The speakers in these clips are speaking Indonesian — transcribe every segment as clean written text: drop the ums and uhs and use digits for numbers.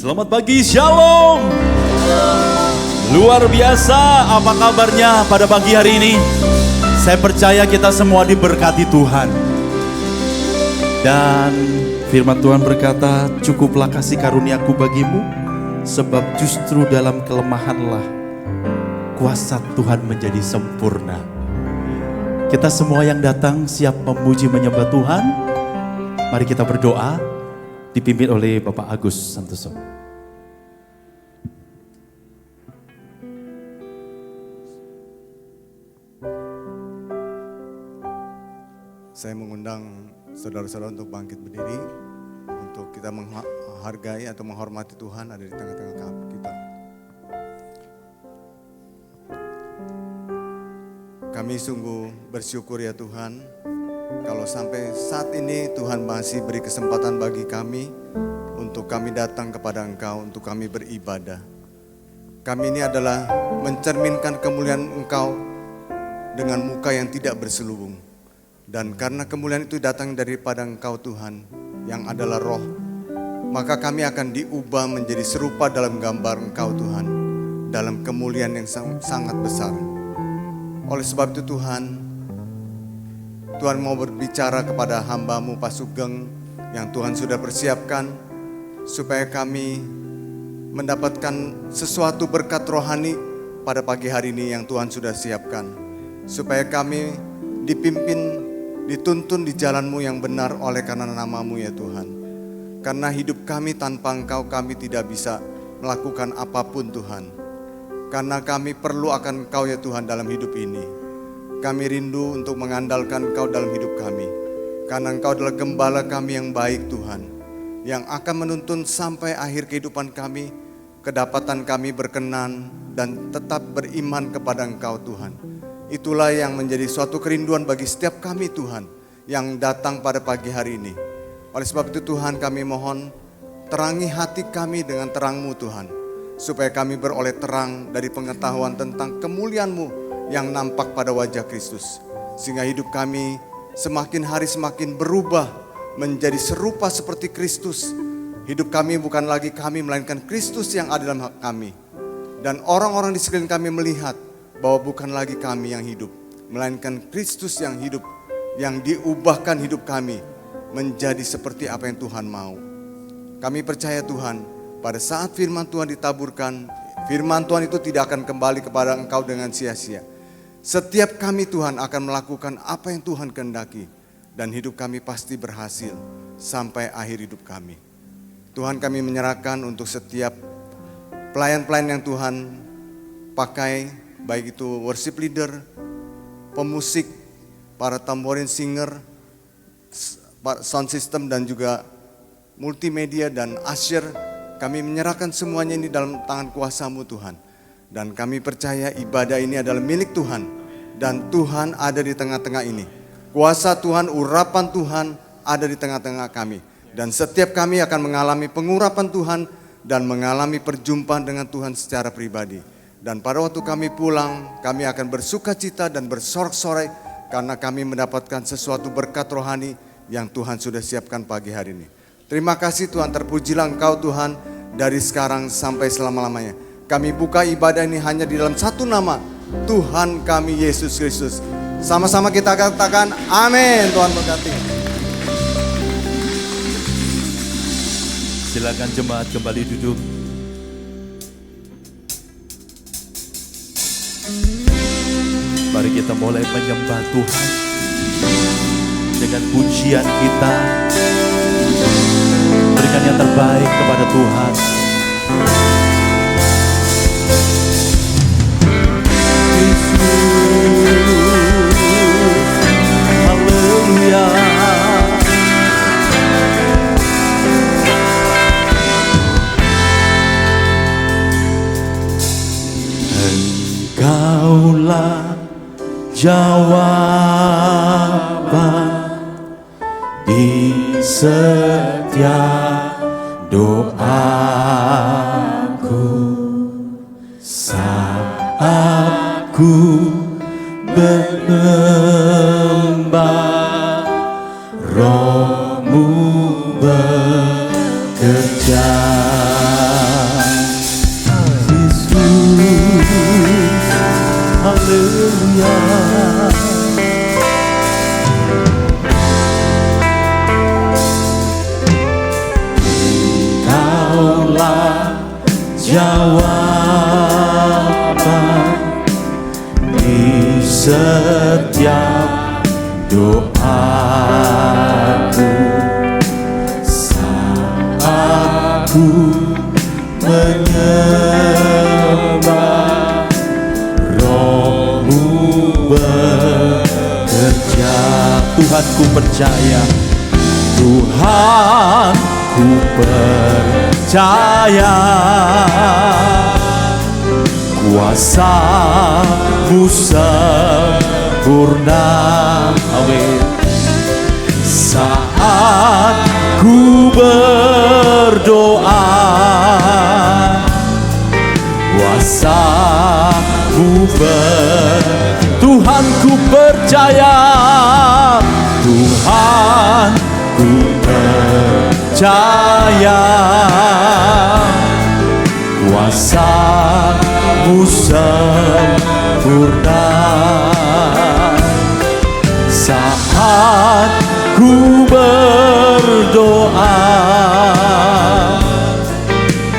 Selamat pagi, Shalom. Luar biasa, apa kabarnya pada pagi hari ini? Saya percaya kita semua diberkati Tuhan. Dan firman Tuhan berkata, cukuplah kasih karuniaku bagimu, sebab justru dalam kelemahanlah kuasa Tuhan menjadi sempurna. Kita semua yang datang siap memuji menyembah Tuhan. Mari kita berdoa, dipimpin oleh Bapak Agus Santoso. Saya mengundang saudara-saudara untuk bangkit berdiri, untuk kita menghargai atau menghormati Tuhan ada di tengah-tengah kita. Kami sungguh bersyukur ya Tuhan, kalau sampai saat ini Tuhan masih beri kesempatan bagi kami untuk kami datang kepada Engkau, untuk kami beribadah. Kami ini adalah mencerminkan kemuliaan Engkau dengan muka yang tidak berselubung. Dan karena kemuliaan itu datang daripada Engkau Tuhan, yang adalah roh, maka kami akan diubah menjadi serupa dalam gambar Engkau Tuhan, dalam kemuliaan yang sangat besar. Oleh sebab itu Tuhan mau berbicara kepada hamba-Mu Pak Sugeng yang Tuhan sudah persiapkan, supaya kami mendapatkan sesuatu berkat rohani pada pagi hari ini yang Tuhan sudah siapkan. Supaya kami dipimpin, dituntun di jalan-Mu yang benar oleh karena nama-Mu ya Tuhan. Karena hidup kami tanpa Engkau kami tidak bisa melakukan apapun Tuhan. Karena kami perlu akan Engkau ya Tuhan dalam hidup ini. Kami rindu untuk mengandalkan Engkau dalam hidup kami. Karena Engkau adalah gembala kami yang baik Tuhan, yang akan menuntun sampai akhir kehidupan kami, kedapatan kami berkenan dan tetap beriman kepada Engkau Tuhan. Itulah yang menjadi suatu kerinduan bagi setiap kami Tuhan yang datang pada pagi hari ini. Oleh sebab itu Tuhan kami mohon terangi hati kami dengan terang-Mu Tuhan. Supaya kami beroleh terang dari pengetahuan tentang kemuliaan-Mu yang nampak pada wajah Kristus. Sehingga hidup kami semakin hari semakin berubah menjadi serupa seperti Kristus. Hidup kami bukan lagi kami melainkan Kristus yang ada dalam kami. Dan orang-orang di sekeliling kami melihat bahwa bukan lagi kami yang hidup, melainkan Kristus yang hidup, yang diubahkan hidup kami menjadi seperti apa yang Tuhan mau. Kami percaya Tuhan, pada saat firman Tuhan ditaburkan, firman Tuhan itu tidak akan kembali kepada Engkau dengan sia-sia. Setiap kami Tuhan akan melakukan apa yang Tuhan kehendaki, dan hidup kami pasti berhasil sampai akhir hidup kami. Tuhan kami menyerahkan untuk setiap pelayan-pelayan yang Tuhan pakai, baik itu worship leader, pemusik, para tamborin singer, sound system dan juga multimedia dan usher. Kami menyerahkan semuanya ini dalam tangan kuasa-Mu Tuhan. Dan kami percaya ibadah ini adalah milik Tuhan. Dan Tuhan ada di tengah-tengah ini. Kuasa Tuhan, urapan Tuhan ada di tengah-tengah kami. Dan setiap kami akan mengalami pengurapan Tuhan dan mengalami perjumpaan dengan Tuhan secara pribadi. Dan pada waktu kami pulang, kami akan bersuka cita dan bersorak-sorai karena kami mendapatkan sesuatu berkat rohani yang Tuhan sudah siapkan pagi hari ini. Terima kasih Tuhan, terpujilah Engkau Tuhan dari sekarang sampai selama-lamanya. Kami buka ibadah ini hanya di dalam satu nama, Tuhan kami Yesus Kristus. Sama-sama kita katakan amin. Tuhan berkati. Silakan jemaat kembali duduk. Mari kita mulai menyembah Tuhan dengan pujian kita. Berikan yang terbaik kepada Tuhan. Haleluya. Engkaulah jawaban di setiap doaku saat ku menyembah, Roh-Mu bekerja. haleluya. Kaulah jawaban di setiap doaku saat ku menyembah, Roh-Mu bekerja. Tuhan ku percaya, Tuhan ku percaya, kuasa-Mu sempurna. Amin. Saat ku berdoa, kuasa-Mu Tuhan ku percaya, Tuhan ku percaya, kuasa-Mu sempurna. Saat ku berdoa,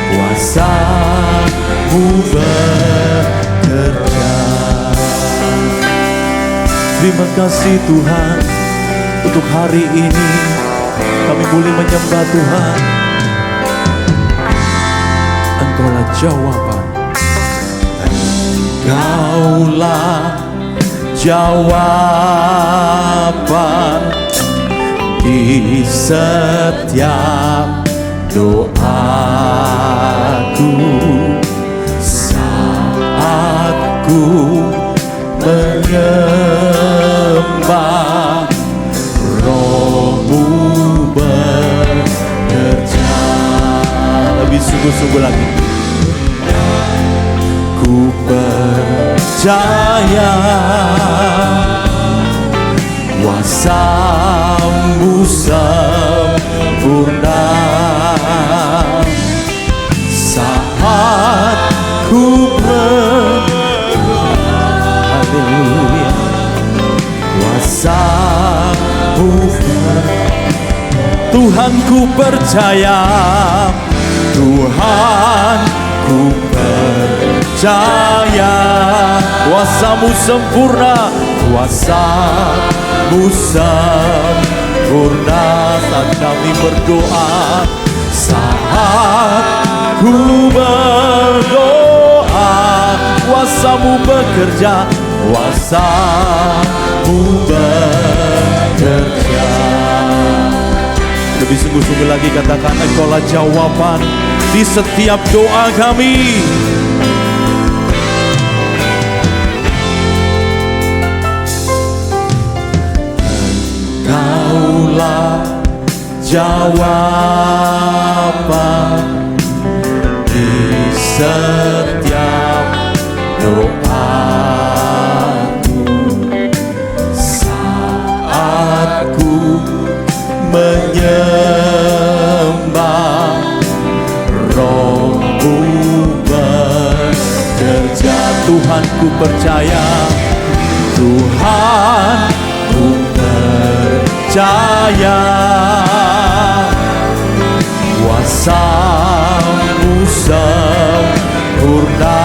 kuasa-Mu bekerja. Terima kasih Tuhan, untuk hari ini kami boleh menyembah Tuhan. Engkaulah jawaban, Engkaulah jawaban di setiap doaku saat ku menyembah, Roh-Mu bekerja. Lebih sungguh-sungguh lagi. Ku percaya kuasa-Mu sempurna. Saat ku haleluya, kuasa-Mu Tuhan ku percaya, Tuhan ku percaya, kuasa-Mu sempurna, kuasa-Mu sempurna. Saat kami berdoa, saat ku berdoa, kuasa-Mu bekerja, kuasa-Mu bekerja. Lebih sungguh-sungguh lagi katakan, Engkaulah jawaban di setiap doa kami. Engkaulah jawaban di setiap doaku saat ku menyembah, Roh-Mu bekerja. Tuhan ku percaya, Tuhan ku percaya, kuasa-Mu sempurna.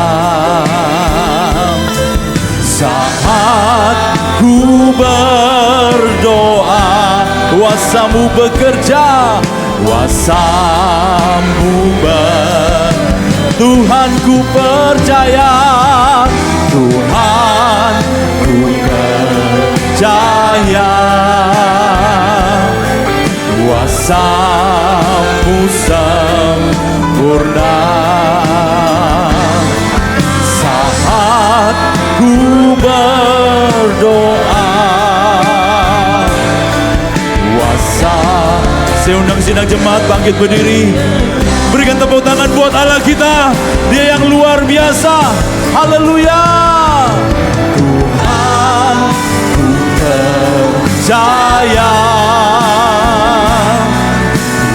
Saat ku berdoa, kuasa-Mu bekerja, kuasa-Mu Tuhan ku percaya, Tuhan ku percaya, kuasa-Mu sempurna. Saat ku berdoa, kuasa. Saya undang sidang jemaat bangkit berdiri. Berikan tepuk tangan buat Allah kita. Dia yang luar biasa. Haleluya. Tuhan ku percaya,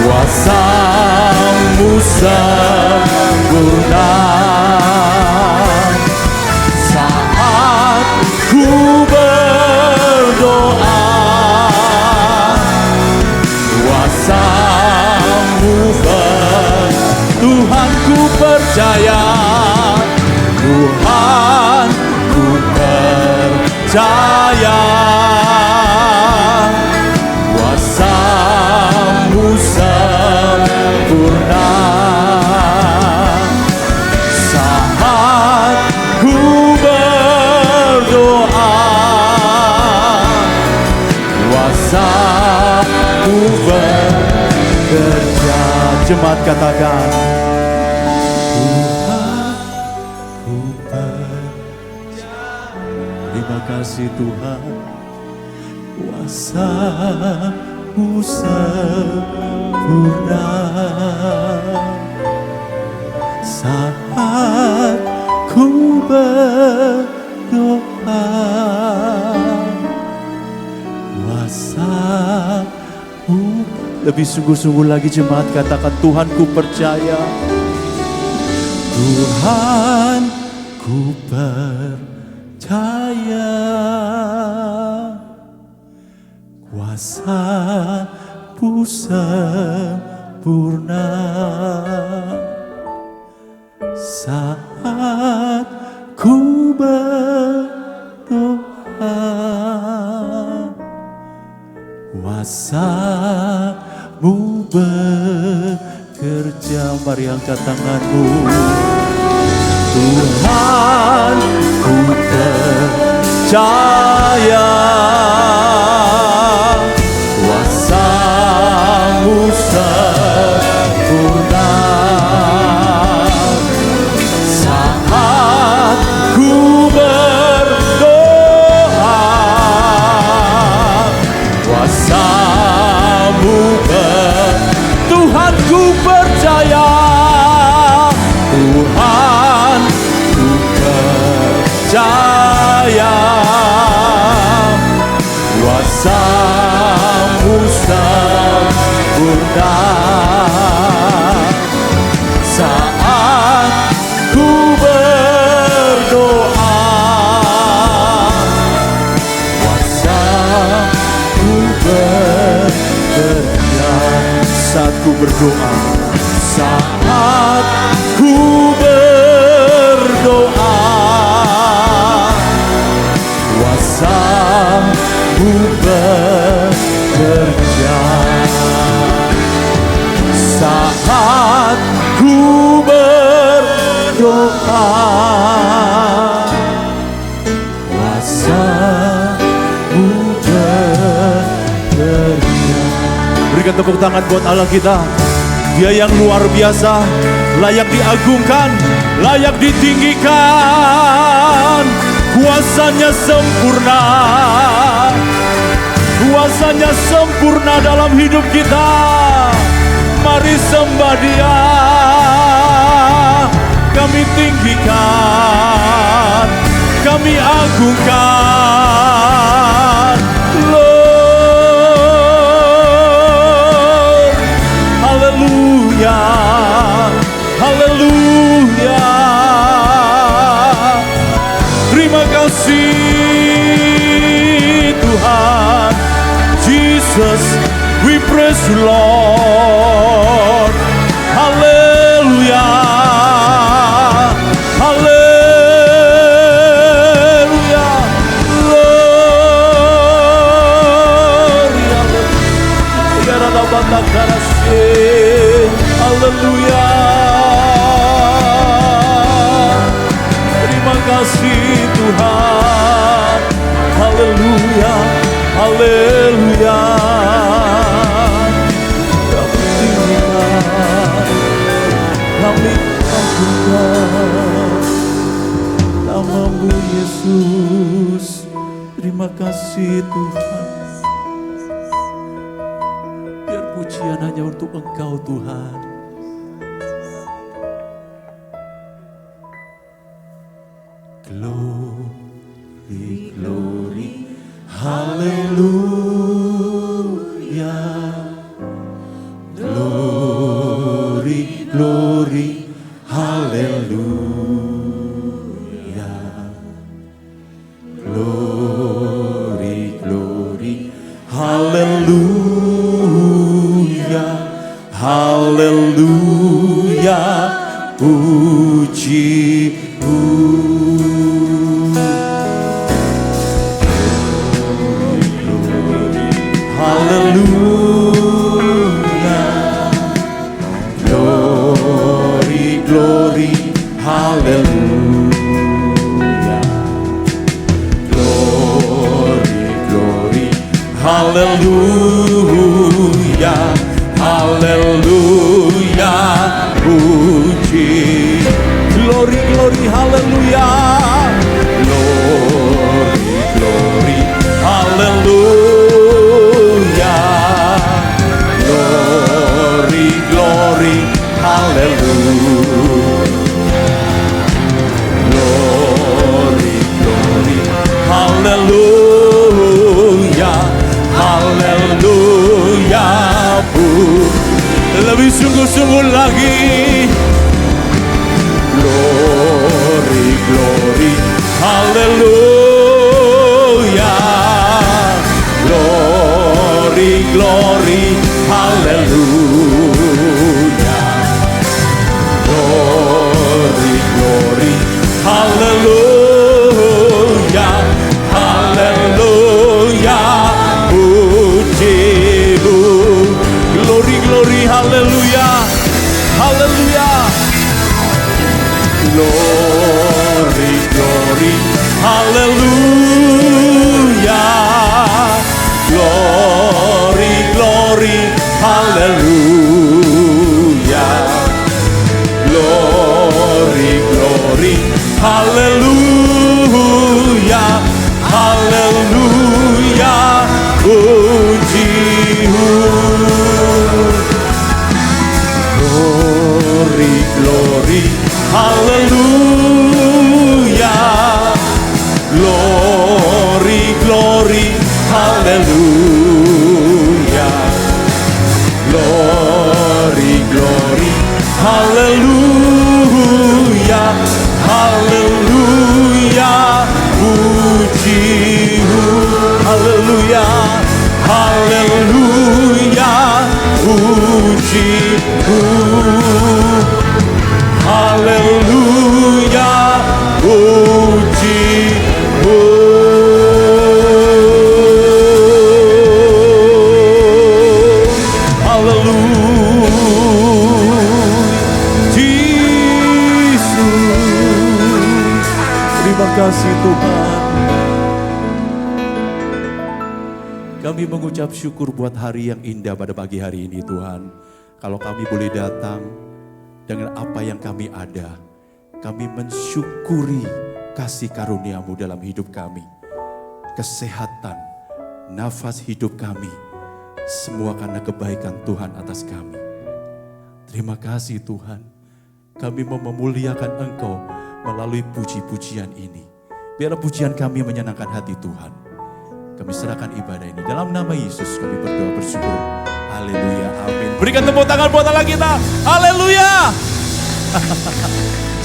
kuasa-Mu sempurna. Saat ku percaya, Tuhan ku percaya, kuasa-Mu sempurna. Saat ku berdoa, kuasa-Mu bekerja. Jemaat katakan, Tuhan ku percaya. Terima kasih Tuhan, kuasa-Mu sempurna. Saat ku berdoa, kuasa-Mu. Lebih sungguh-sungguh lagi jemaat katakan, Tuhan ku percaya, Tuhan ku percaya, kuasa-Mu sempurna. Saat ku berdoa, kuasa-Mu bekerja. Mari angkat tanganmu. Tuhan ku percaya, kuasa-Mu sempurna. Saat ku berdoa, kuasa-Mu Tuhan ku percaya, Tuhan ku percaya, kuasa-Mu sempurna. Saat ku berdoa, kuasa-Mu bekerja. Saat ku berdoa, saat ku berdoa, kuasa-Mu bekerja. Saat ku berdoa, kuasa-Mu bekerja. Berikan tepuk tangan buat Allah kita. Dia yang luar biasa, layak diagungkan, layak ditinggikan. Kuasanya sempurna, kuasanya sempurna dalam hidup kita. Mari sembah Dia, kami tinggikan, kami agungkan. Lord, haleluya, haleluya. Terima kasih Tuhan, Jesus, we praise you Lord. Haleluya, haleluya, Lord. Ya Rabbana karasih, haleluya. Terima kasih Tuhan, haleluya, haleluya. Kami agungkan nama-Mu Yesus. Terima kasih Tuhan. Biar pujian hanya untuk Engkau Tuhan. Glory, glory, haleluya. Glory, glory, haleluya. Glory, glory, haleluya. Haleluya, hallelujah. Glory, glory, hallelujah. Glory, glory, hallelujah. Hallelujah, puji. Glory, glory, hallelujah. Glory, glory, hallelujah. Glory, glory, hallelujah. Glory, glory, hallelujah. Hallelujah, lebih sungguh-sungguh lagi. Glory, glory, hallelujah. Glory, glory, hallelujah. Glory, glory, hallelujah. Hallelujah, pujimu. Glory, glory, hallelujah. Hallelujah. Glory, glory, hallelujah. Glory, glory, hallelujah. Glory, glory, hallelujah. Hallelujah, pujimu. Glory, glory, hallelujah. Glory, glory, hallelujah. Glory, glory, hallelujah. Hallelujah, pujimu. Hallelujah, hallelujah, pujimu. Hallelujah, pujimu. Hallelujah, Jesus. Terima kasih Tuhan. Kami mengucap syukur buat hari yang indah pada pagi hari ini Tuhan. Kalau kami boleh datang dengan apa yang kami ada, kami mensyukuri kasih karunia-Mu dalam hidup kami. Kesehatan, nafas hidup kami, semua karena kebaikan Tuhan atas kami. Terima kasih Tuhan, kami mau memuliakan Engkau melalui puji-pujian ini. Biarlah pujian kami menyenangkan hati Tuhan. Kami serahkan ibadah ini dalam nama Yesus, kami berdoa bersyukur. Haleluya, amin. Berikan tepuk tangan buat Allah kita. Haleluya.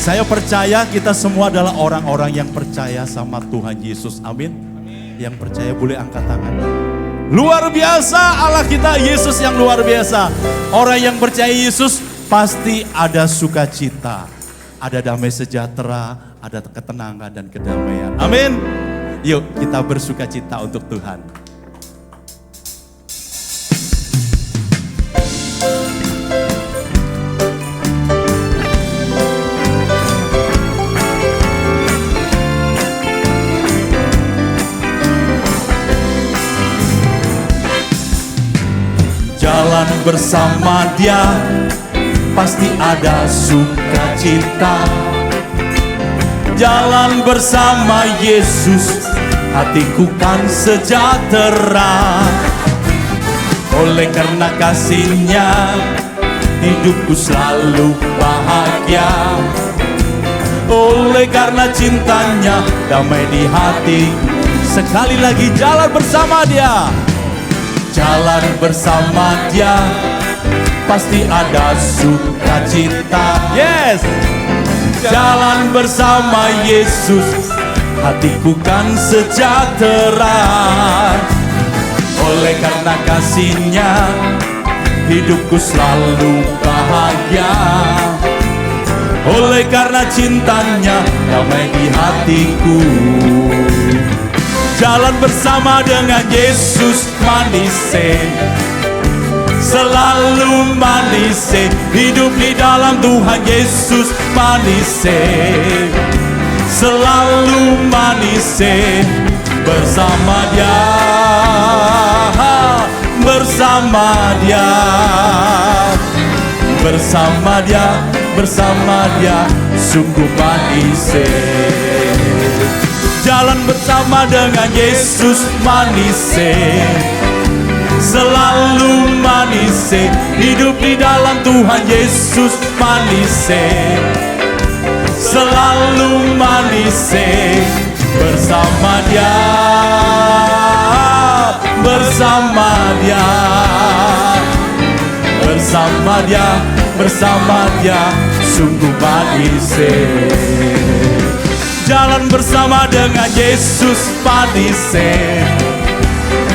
Saya percaya kita semua adalah orang-orang yang percaya sama Tuhan Yesus. Amin. Yang percaya boleh angkat tangan. Luar biasa Allah kita, Yesus yang luar biasa. Orang yang percaya Yesus pasti ada sukacita, ada damai sejahtera, ada ketenangan dan kedamaian. Amin. Yuk kita bersukacita untuk Tuhan. Jalan bersama Dia pasti ada sukacita. Jalan bersama Yesus, hatiku kan sejahtera. Oleh karena kasih-Nya, hidupku selalu bahagia. Oleh karena cintanya, damai di hati. Sekali lagi jalan bersama Dia. Jalan bersama Dia, pasti ada sukacita. Yes! Jalan bersama Yesus, hatiku kan sejahtera. Oleh karena kasih-Nya, hidupku selalu bahagia. Oleh karena cintanya, damai di hatiku. Jalan bersama dengan Yesus manis, selalu manis. Hidup di dalam Tuhan Yesus manis, selalu manis. Bersama Dia, bersama Dia, bersama Dia, bersama Dia, sungguh manis. Jalan bersama dengan Yesus manis, selalu manis. Hidup di dalam Tuhan Yesus manis, selalu manis. Bersama Dia, bersama Dia, bersama Dia, bersama Dia, sungguh manis. Jalan bersama dengan Yesus manis,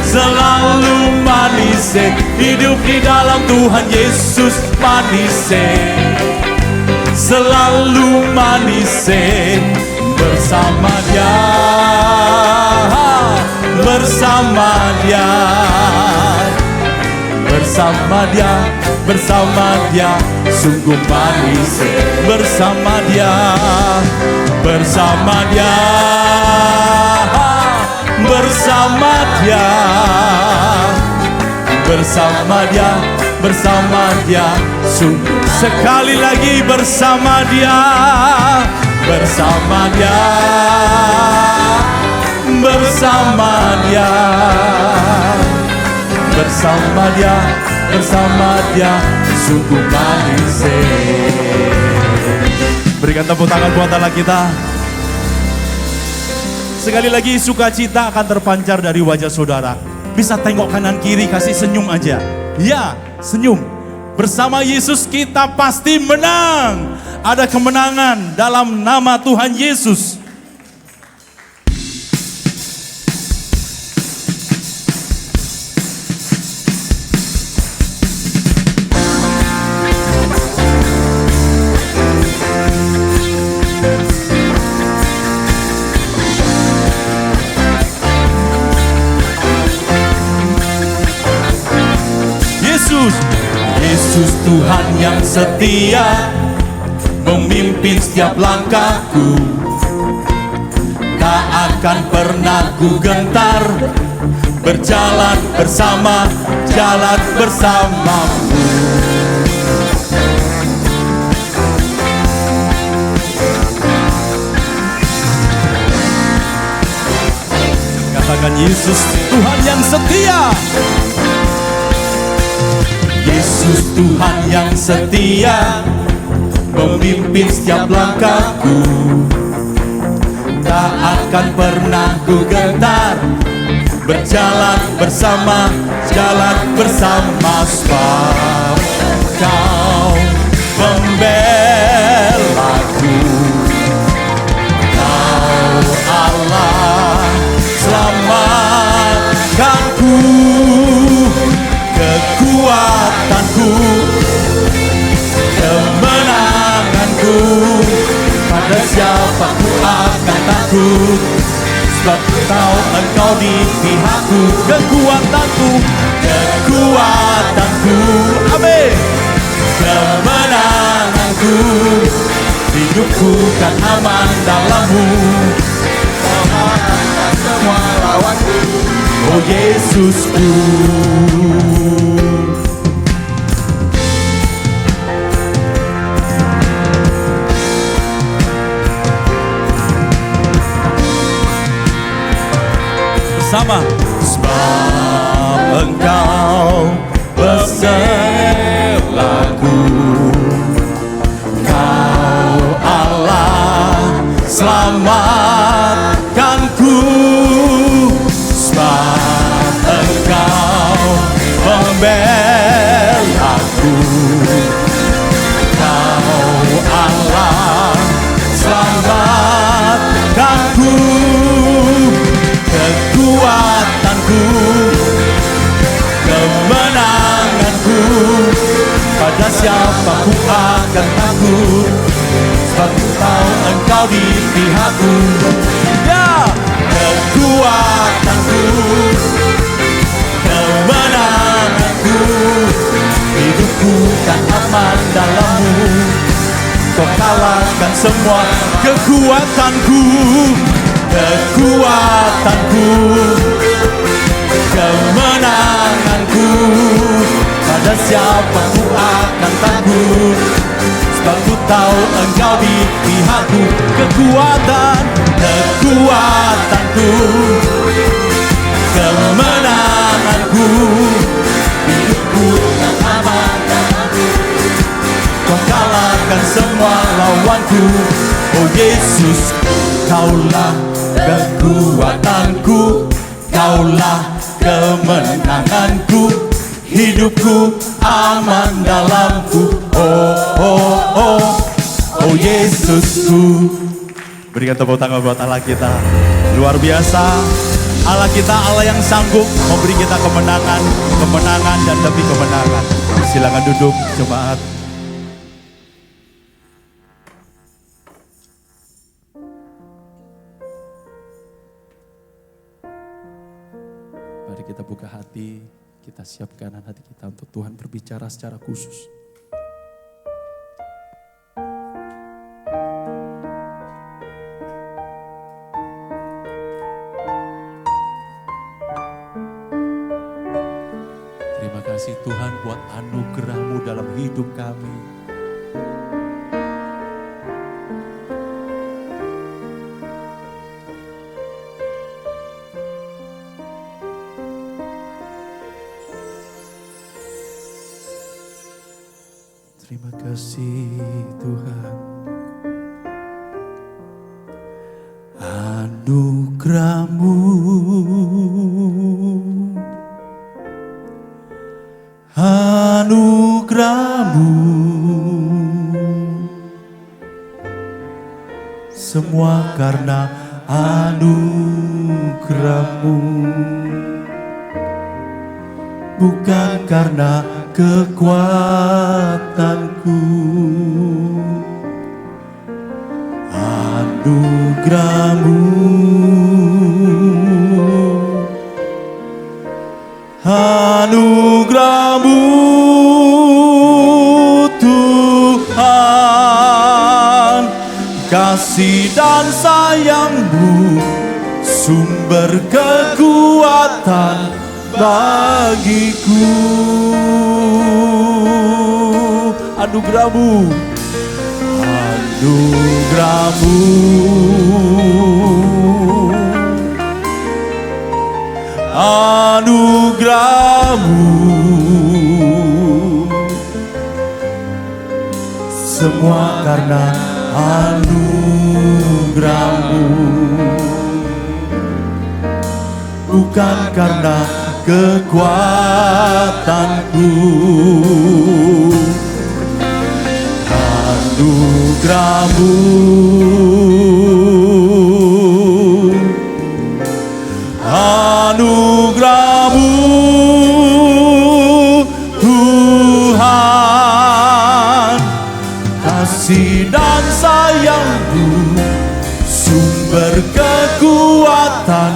selalu manis. Hidup di dalam Tuhan Yesus manis, selalu manis. Bersama Dia, bersama Dia, bersama Dia, bersama Dia, sungguh manis. Bersama Dia, bersama Dia, bersama Dia, bersama Dia, bersama Dia, sungguh. Sekali lagi bersama Dia, bersama Dia, bersama Dia, bersama Dia, bersama Dia, sungguh manis. Berikan tepuk tangan buat Allah kita. Sekali lagi sukacita akan terpancar dari wajah saudara. Bisa tengok kanan kiri, kasih senyum aja. Ya, senyum. Bersama Yesus kita pasti menang. Ada kemenangan dalam nama Tuhan Yesus. Yesus Tuhan yang setia, memimpin setiap langkahku. Tak akan pernah ku gentar, berjalan bersama, jalan bersamamu. Katakan Yesus Tuhan yang setia. Yesus Tuhan yang setia, memimpin setiap langkahku. Tak akan pernah ku gentar, berjalan bersama, jalan bersama. Sebab Kau membelaku, Kau Allah selamatkanku, kekuatanku, kemenanganku. Pada siapa ku akan takut, sebab Engkau di pihakku. Kekuatanku, kekuatanku, amin. Kemenanganku, hidupku kan aman dalam-Mu. Mengalahkan semua lawanku, oh Yesusku. Bersama. Sebab Engkau berselaku, Kau Allah selamatkanku. Sebab Engkau membelaku, Kau Allah selamatkanku. Kekuatanku, kemenanganku. Pada siapa ku akan takut, sebab Engkau di pihakku. Ya, kekuatanku, kemenanganku. Hidupku kan aman dalam-Mu, Kau kalahkan semua kekuatanku, kekuatanku, kemenanganku. Pada siapa ku akan takut, sebab ku tahu Engkau di pihakku. Kekuatan, kekuatanku, kemenanganku. Hidupku yang aman dalam-Mu, Kau kalahkan semua lawanku. Oh Yesus, Kaulah kekuatanku, Kaulah kemenanganku. Hidupku aman dalam-Mu. Oh, oh, oh, oh Yesusku. Berikan tepuk tangan buat Allah kita. Luar biasa. Allah kita Allah yang sanggup memberi kita kemenangan, kemenangan dan demi kemenangan. Silakan duduk jemaat. Mari kita buka hati, kita siapkan hati kita untuk Tuhan berbicara secara khusus. Terima kasih Tuhan buat anugerah-Mu dalam hidup kami. Terima kasih Tuhan, anugerah-Mu, anugerah-Mu, semua karena anugerah-Mu, bukan karena kekuatanku. Anugerah-Mu, anugerah-Mu Tuhan, kasih dan sayang-Mu, sumber kekuatan bagiku. Anugerah-Mu, anugerah-Mu, anugerah-Mu, semua karena anugerah-Mu, bukan karena kekuatanku. Anugerah-Mu, anugerah-Mu Tuhan, kasih dan sayang-Mu, sumber kekuatan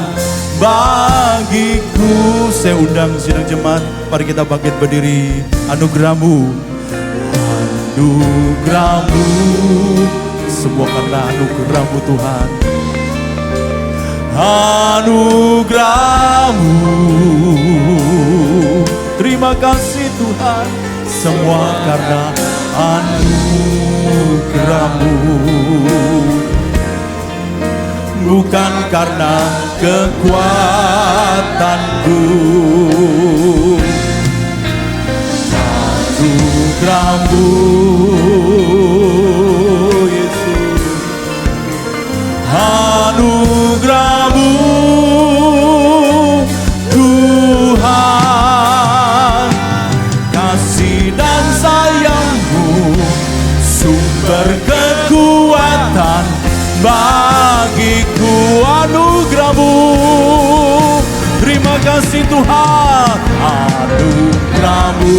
bagiku. Saya undang sidang jemaat, mari kita bangkit berdiri. Anugerah-Mu, anugerah-Mu, semua karena anugerah-Mu Tuhan. Anugerah-Mu, terima kasih Tuhan, semua karena anugerah-Mu, bukan karena kekuatanku. Anugerah-Mu Yesus, anugerah-Mu Tuhan, kasih dan sayang-Mu, sumber kekuatan bagiku. Anugerah-Mu, terima kasih Tuhan. Anugerah-Mu,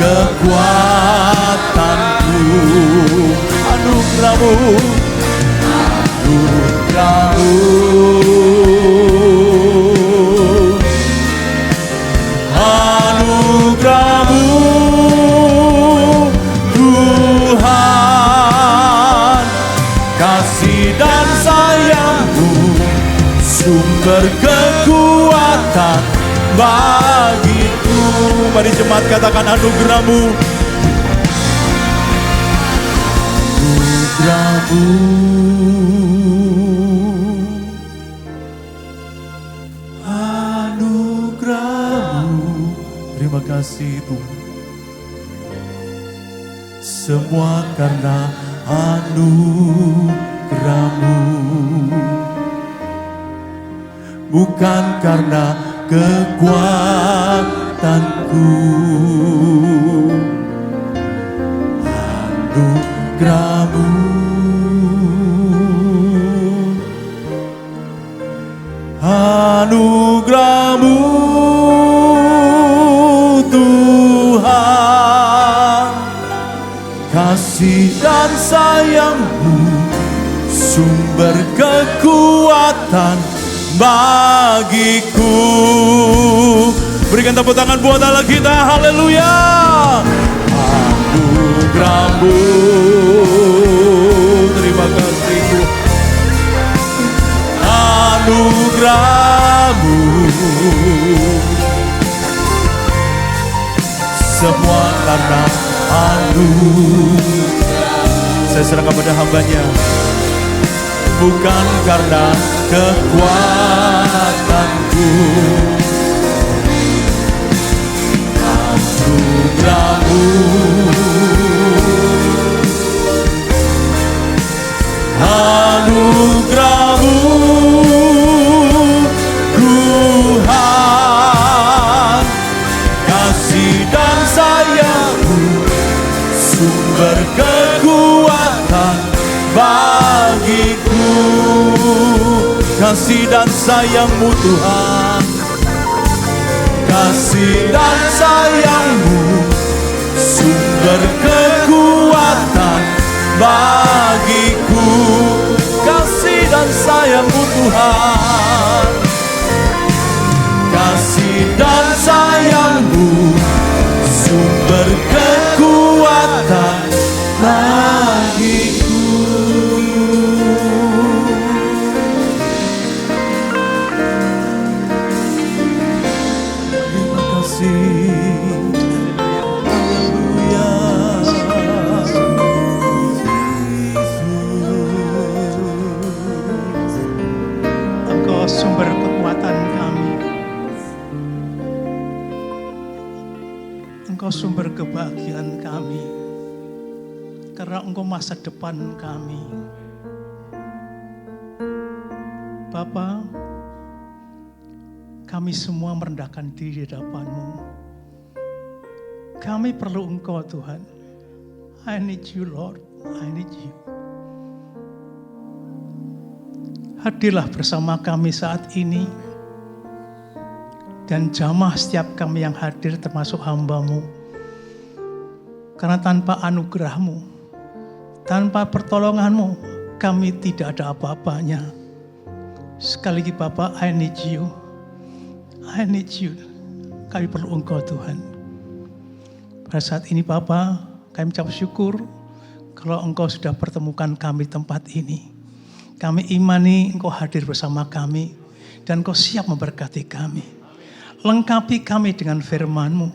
kekuatanku. Anugerahmu, anugerahmu, anugerahmu Tuhan, kasih dan sayangmu, sumber kekuatan bagiku. Mari jemaat katakan anugerahmu, anugerahmu, anugerahmu. Terima kasih Tuhan, semua karena anugerahmu, bukan karena kekuatanku. Anugerahmu, anugerahmu Tuhan, kasih dan sayangmu, sumber kekuatan bagiku. Berikan tepuk tangan buat Allah kita, haleluya. Anugerahmu, terima kasih Tuhan. Anugerahmu, semua karena anugerah. Saya serahkan pada hambanya, bukan karena kekuatanku. Anugerahmu, anugerahmu Tuhan, kasih dan sayangmu, sumber kekuatan bagiku. Kasih dan sayangmu Tuhan, kasih dan sayangmu, sumber kekuatan bagiku. Kasih dan sayangmu Tuhan, kasih dan sayangmu, sumber kekuatan bagiku. Terima kasih. Engkau sumber kekuatan kami. Engkau sumber kebahagiaan kami. Karena Engkau masa depan kami. Bapa, kami semua merendahkan diri di hadapan-Mu. Kami perlu Engkau Tuhan. I need you Lord, I need you. Hadirlah bersama kami saat ini. Dan jamah setiap kami yang hadir termasuk hamba-Mu. Karena tanpa anugerah-Mu, tanpa pertolongan-Mu, kami tidak ada apa-apanya. Sekali lagi Bapa, I need you. I need you. Kami perlu Engkau Tuhan. Pada saat ini Bapa, kami mengucap syukur kalau Engkau sudah pertemukan kami di tempat ini. Kami imani Engkau hadir bersama kami dan Engkau siap memberkati kami. Lengkapi kami dengan firman-Mu.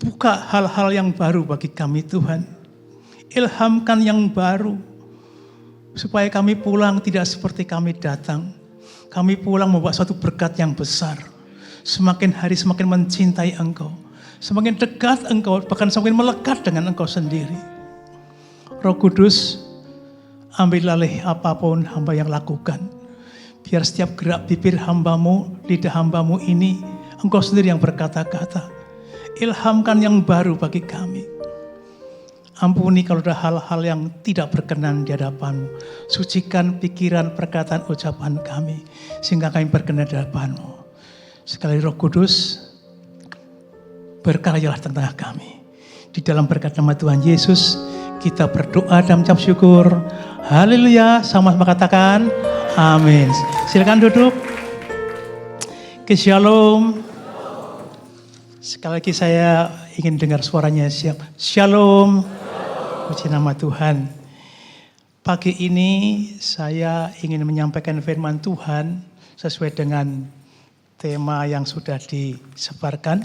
Buka hal-hal yang baru bagi kami Tuhan. Ilhamkan yang baru. Supaya kami pulang tidak seperti kami datang. Kami pulang membawa suatu berkat yang besar. Semakin hari semakin mencintai Engkau. Semakin dekat Engkau, bahkan semakin melekat dengan Engkau sendiri. Roh Kudus, ambil alih apapun hamba yang lakukan. Biar setiap gerak bibir hamba-Mu, lidah hamba-Mu ini, Engkau sendiri yang berkata-kata. Ilhamkan yang baru bagi kami. Ampuni kalau ada hal-hal yang tidak berkenan di hadapan-Mu. Sucikan pikiran, perkataan, ucapan kami. Sehingga kami berkenan di hadapan-Mu. Sekali Roh Kudus, berkaryalah di tengah kami. Di dalam berkat nama Tuhan Yesus, kita berdoa dan mengucap syukur. Haleluya, sama-sama katakan amin. Silakan duduk. Shalom. Sekali lagi saya ingin dengar suaranya siap. Shalom. Puji nama Tuhan. Pagi ini saya ingin menyampaikan firman Tuhan sesuai dengan tema yang sudah disebarkan.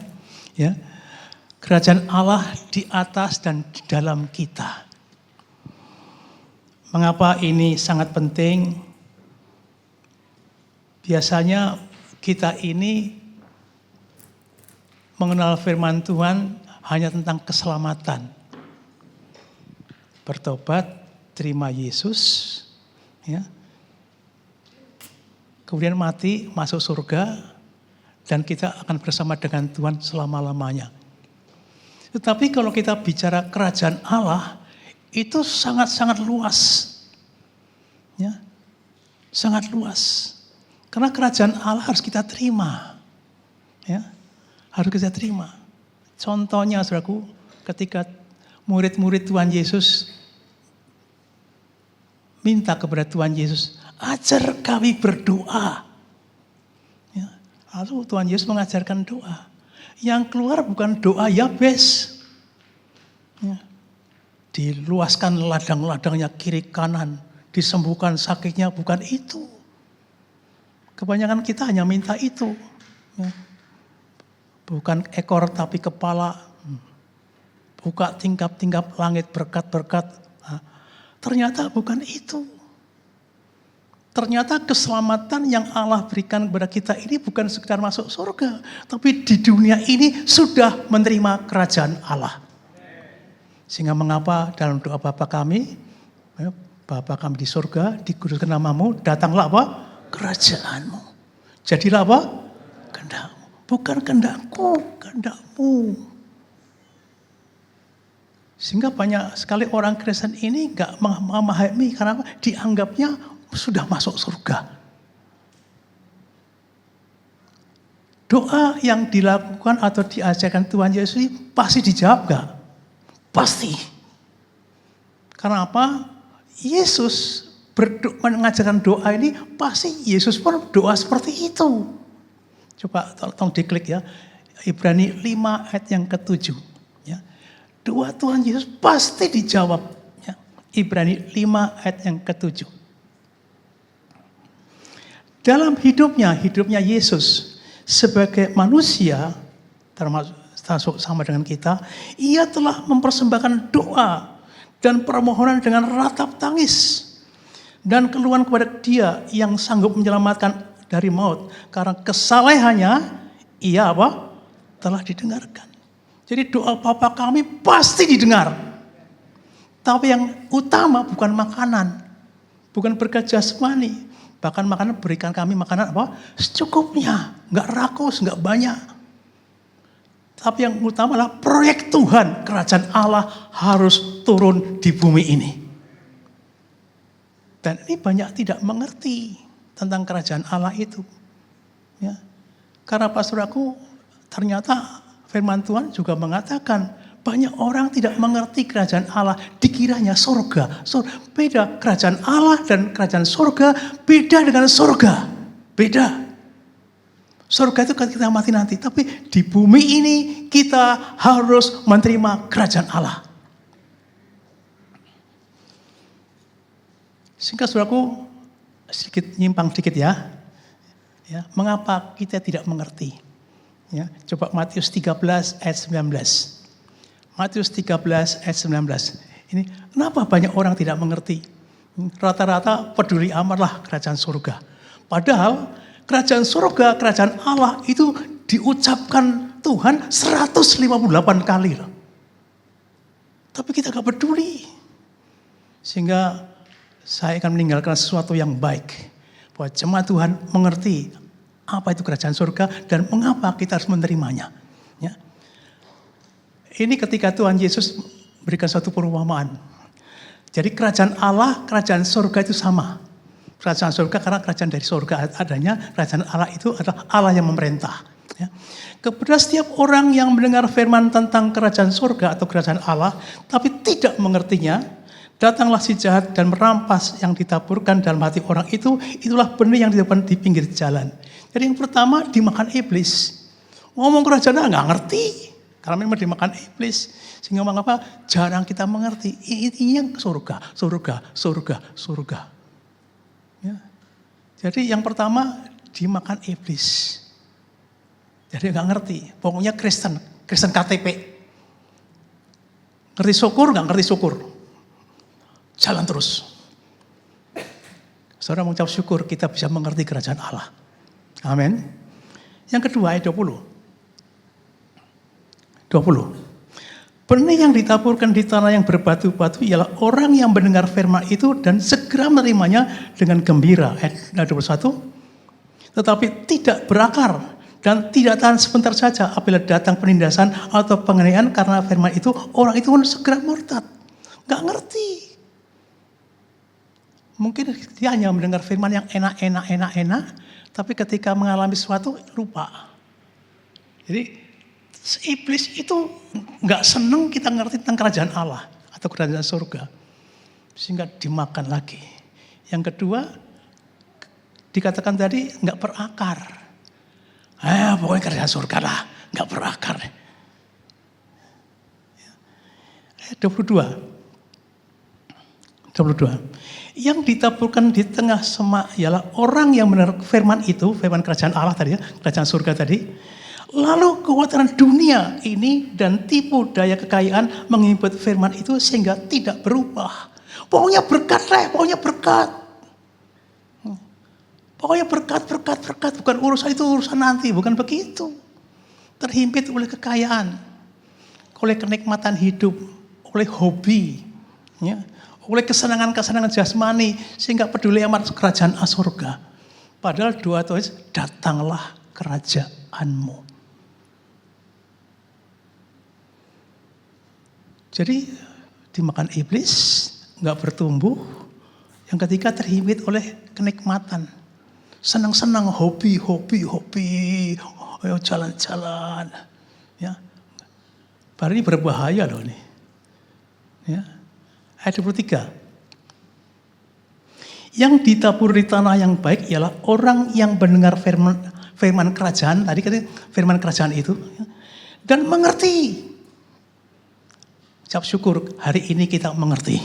Ya. Kerajaan Allah di atas dan di dalam kita. Mengapa ini sangat penting? Biasanya kita ini mengenal firman Tuhan hanya tentang keselamatan. Bertobat, terima Yesus, ya. Kemudian mati, masuk surga, dan kita akan bersama dengan Tuhan selama-lamanya. Tetapi kalau kita bicara kerajaan Allah, itu sangat-sangat luas. Ya, sangat luas. Karena kerajaan Allah harus kita terima. Ya, harus kita terima. Contohnya, saudaraku, ketika murid-murid Tuhan Yesus minta kepada Tuhan Yesus, ajar kami berdoa. Ya, lalu Tuhan Yesus mengajarkan doa. Yang keluar bukan doa Yabes. Ya. Diluaskan ladang-ladangnya kiri kanan. Disembuhkan sakitnya, bukan itu. Kebanyakan kita hanya minta itu. Ya. Bukan ekor tapi kepala. Buka tingkap-tingkap langit berkat-berkat. Nah, ternyata bukan itu. Ternyata keselamatan yang Allah berikan kepada kita ini bukan sekedar masuk surga. Tapi di dunia ini sudah menerima kerajaan Allah. Sehingga mengapa dalam doa Bapa kami, Bapa kami di surga, dikuduskan namamu, datanglah apa? Kerajaanmu. Jadilah apa? Kehendakmu. Bukan kehendakku, kehendakmu. Sehingga banyak sekali orang Kristen ini gak memahami karena apa? Dianggapnya sudah masuk surga. Doa yang dilakukan atau diajarkan Tuhan Yesus pasti dijawab gak? Pasti. Karena apa? Yesus mengajarkan doa ini, pasti Yesus pun doa seperti itu. Coba tolong diklik ya. Ibrani 5 ayat yang ke-7. Ya. Doa Tuhan Yesus pasti dijawab. Ya. Ibrani 5 ayat yang ke-7. Dalam hidupnya Yesus sebagai manusia, termasuk sama dengan kita, ia telah mempersembahkan doa dan permohonan dengan ratap tangis dan keluhan kepada Dia yang sanggup menyelamatkan dari maut. Karena kesalehannya ia apa? Telah didengarkan. Jadi doa Bapa kami pasti didengar. Tapi yang utama bukan makanan, bukan berkat jasmani. Bahkan makanan berikan kami makanan apa? Secukupnya, nggak rakus, nggak banyak. Tapi yang utama adalah proyek Tuhan, kerajaan Allah harus turun di bumi ini. Dan ini banyak tidak mengerti tentang kerajaan Allah itu. Ya. Karena pastorku ternyata firman Tuhan juga mengatakan banyak orang tidak mengerti kerajaan Allah, dikiranya surga. Beda kerajaan Allah dan kerajaan surga, beda dengan surga. Beda. Surga itu kita mati nanti, tapi di bumi ini kita harus menerima kerajaan Allah. Sehingga saudaraku, sedikit nyimpang sedikit ya. Ya, mengapa kita tidak mengerti? Ya, coba Matius 13 ayat 19. Matius 13 ayat 19. Ini kenapa banyak orang tidak mengerti? Rata-rata peduli amatlah kerajaan surga. Padahal kerajaan surga, kerajaan Allah itu diucapkan Tuhan 158 kali. Tapi kita gak peduli. Sehingga saya akan meninggalkan sesuatu yang baik. Bahwa jemaat Tuhan mengerti apa itu kerajaan surga dan mengapa kita harus menerimanya. Ya. Ini ketika Tuhan Yesus berikan suatu perumpamaan. Jadi kerajaan Allah, kerajaan surga itu sama. Kerajaan surga karena kerajaan dari surga adanya, kerajaan Allah itu adalah Allah yang memerintah. Ya. Kepada setiap orang yang mendengar firman tentang kerajaan surga atau kerajaan Allah, tapi tidak mengertinya, datanglah si jahat dan merampas yang ditaburkan dalam hati orang itu, itulah benih yang ditaburkan di pinggir jalan. Jadi yang pertama dimakan iblis. Ngomong kerajaan Allah nggak ngerti, karena memang dimakan iblis. Sehingga ngomong apa? Jarang kita mengerti. Intinya surga, surga, surga, surga. Ya. Jadi yang pertama dimakan iblis. Jadi nggak ngerti. Pokoknya Kristen KTP. Ngerti syukur, nggak ngerti syukur. Jalan terus. Saudara mengucap syukur kita bisa mengerti kerajaan Allah. Amin. Yang kedua ayat 20. Benih yang ditaburkan di tanah yang berbatu-batu ialah orang yang mendengar firman itu dan segera menerimanya dengan gembira. Ayat 21. Tetapi tidak berakar dan tidak tahan sebentar saja apabila datang penindasan atau penganiayaan karena firman itu, orang itu pun segera murtad. Gak ngerti. Mungkin dia hanya mendengar firman yang enak, tapi ketika mengalami sesuatu lupa. Jadi iblis itu nggak seneng kita ngerti tentang kerajaan Allah atau kerajaan surga, sehingga dimakan lagi. Yang kedua, dikatakan tadi nggak berakar. Pokoknya kerajaan surga lah, nggak berakar. 22. Yang ditaburkan di tengah semak ialah orang yang benar firman itu, firman kerajaan Allah tadi ya, kerajaan surga tadi. Lalu kekuatan dunia ini dan tipu daya kekayaan mengimpit firman itu sehingga tidak berubah. Pokoknya berkat lah, pokoknya berkat. Pokoknya berkat. Bukan urusan itu, urusan nanti, bukan begitu. Terhimpit oleh kekayaan, oleh kenikmatan hidup, oleh hobi, ya, oleh kesenangan-kesenangan jasmani, sehingga peduli amat kerajaan surga. Padahal doa Tuhan, datanglah kerajaanmu. Jadi dimakan iblis, nggak bertumbuh. Yang ketiga terhimpit oleh kenikmatan, senang-senang, hobi, ayo jalan-jalan, ya. Baru ini berbahaya loh ini. Ya. Ayat 23. Yang ditabur di tanah yang baik ialah orang yang mendengar firman kerajaan tadi, firman kerajaan itu, ya, dan mengerti. Ucap syukur hari ini kita mengerti.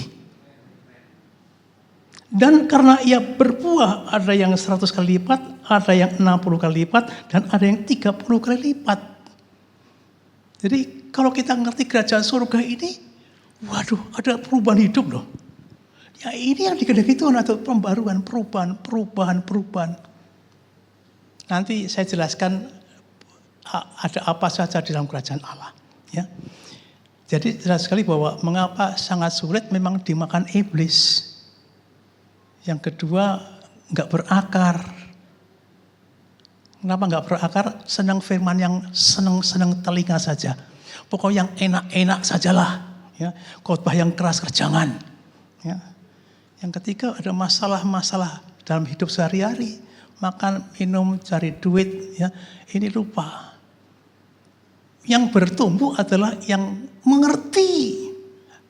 Dan karena ia berbuah, ada yang 100 kali lipat, ada yang 60 kali lipat, dan ada yang 30 kali lipat. Jadi kalau kita ngerti kerajaan surga ini, waduh, ada perubahan hidup loh. Ya ini yang dikehendaki Tuhan, atau pembaruan, perubahan. Nanti saya jelaskan ada apa saja di dalam kerajaan Allah. Ya. Jadi jelas sekali bahwa mengapa sangat sulit memang dimakan iblis. Yang kedua, nggak berakar. Kenapa nggak berakar? Senang firman yang senang telinga saja. Pokoknya yang enak-enak sajalah. Ya, khotbah yang keras jangan. Ya. Yang ketiga ada masalah-masalah dalam hidup sehari-hari, makan, minum, cari duit, ya ini lupa. Yang bertumbuh adalah yang mengerti,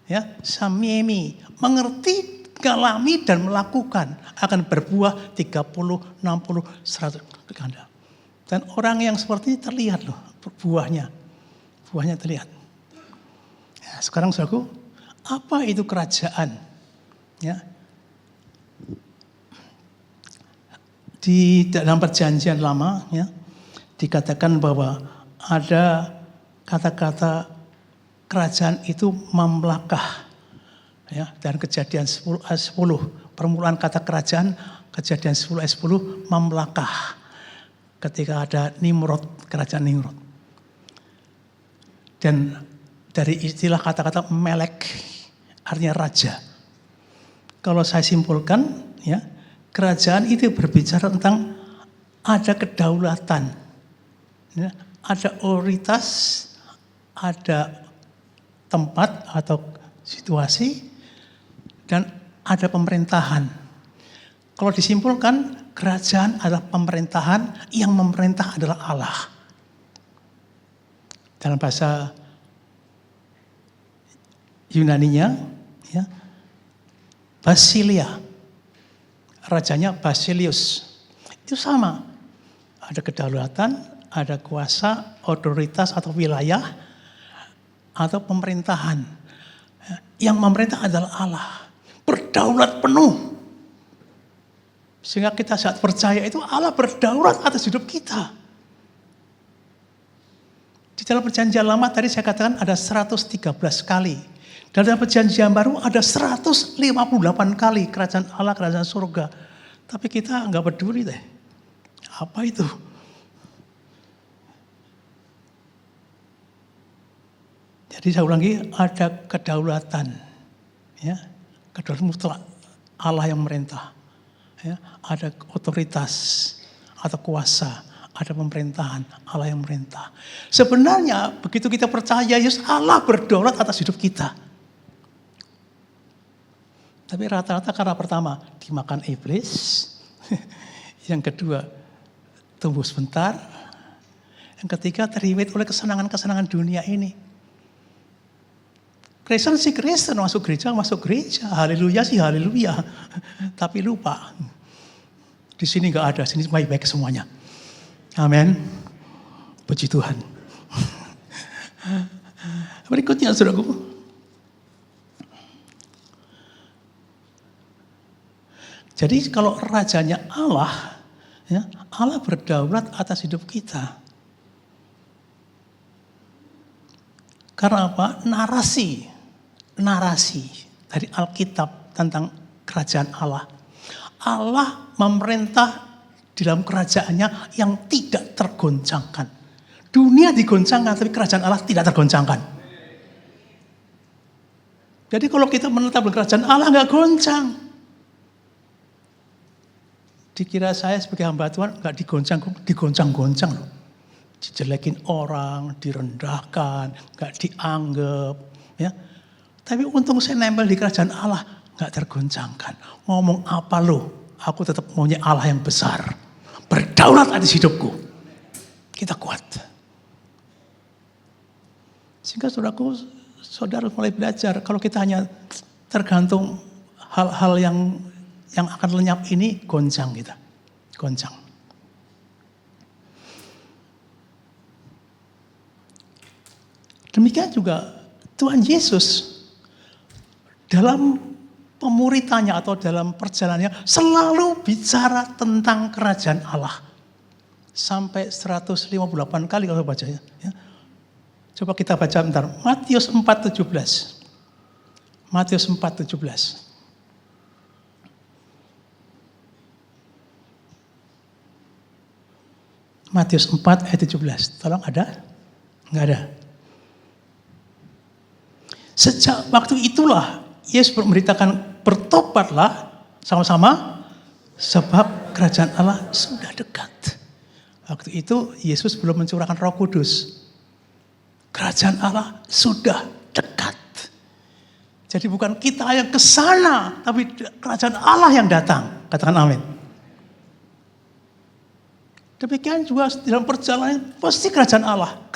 ya samiemi, mengerti, mengalami dan melakukan akan berbuah 30, 60, 100 ganda. Dan orang yang seperti ini terlihat loh buahnya terlihat. Ya, sekarang saudaraku, apa itu kerajaan? Ya. Di dalam perjanjian lama, ya, dikatakan bahwa ada kata-kata kerajaan itu memlakah. Ya, dan Kejadian 10 ayat 10, permulaan kata kerajaan, Kejadian 10 ayat 10 memlakah. Ketika ada Nimrod, kerajaan Nimrod. Dan dari istilah kata-kata melek, artinya raja. Kalau saya simpulkan, ya, kerajaan itu berbicara tentang ada kedaulatan, ya, ada otoritas, ada tempat atau situasi, dan ada pemerintahan. Kalau disimpulkan, kerajaan adalah pemerintahan, yang memerintah adalah Allah. dalam bahasa Yunaninya, ya, Basilia, rajanya Basilius. Itu sama, ada kedaulatan, ada kuasa, otoritas atau wilayah, atau pemerintahan. Yang memerintah adalah Allah, berdaulat penuh. Sehingga kita saat percaya itu Allah berdaulat atas hidup kita. Di dalam perjanjian lama tadi saya katakan ada 113 kali. Dalam perjanjian baru ada 158 kali kerajaan Allah, kerajaan surga. Tapi kita nggak peduli deh. Apa itu? Jadi saya ulangi, ada kedaulatan, ya, kedaulatan mutlak Allah yang merintah, ya, ada otoritas atau kuasa, ada pemerintahan Allah yang merintah. Sebenarnya begitu kita percaya Yesus, Allah berdaulat atas hidup kita. Tapi rata-rata karena pertama dimakan iblis, yang kedua tumbuh sebentar, yang ketiga teririt oleh kesenangan-kesenangan dunia ini. Kristen sih Kristen, masuk gereja, haleluya sih haleluya, tapi lupa. Di sini nggak ada, sini baik-baik semuanya. Amin. Puji Tuhan. Berikutnya saudaraku. Jadi kalau rajanya Allah, ya, Allah berdaulat atas hidup kita. Karena apa? Narasi dari Alkitab tentang kerajaan Allah. Allah memerintah di dalam kerajaannya yang tidak tergoncangkan. Dunia digoncangkan, tapi kerajaan Allah tidak tergoncangkan. Jadi kalau kita menetap di kerajaan Allah nggak goncang. Dikira saya sebagai hamba Tuhan nggak digoncang-goncang loh. Dijelekin orang, direndahkan, nggak dianggap, ya. Tapi untung saya nempel di kerajaan Allah, nggak tergoncangkan. Ngomong apa lo? Aku tetap maunya Allah yang besar, berdaulat atas hidupku. Kita kuat. Sehingga saudara mulai belajar kalau kita hanya tergantung hal-hal yang akan lenyap ini, goncang kita. Goncang. Demikian juga Tuhan Yesus dalam pemuritannya atau dalam perjalanannya selalu bicara tentang kerajaan Allah. Sampai 158 kali kalau baca ya. Coba kita baca bentar. Matius 4:17. Matius 4:17. Matius 4 ayat 17. Tolong ada? Enggak ada. Sejak waktu itulah Yesus memberitakan bertobatlah sama-sama sebab kerajaan Allah sudah dekat. Waktu itu Yesus belum mencurahkan Roh Kudus. Kerajaan Allah sudah dekat. Jadi bukan kita yang ke sana, tapi kerajaan Allah yang datang. Katakan amin. Demikian juga dalam perjalanan pasti kerajaan Allah.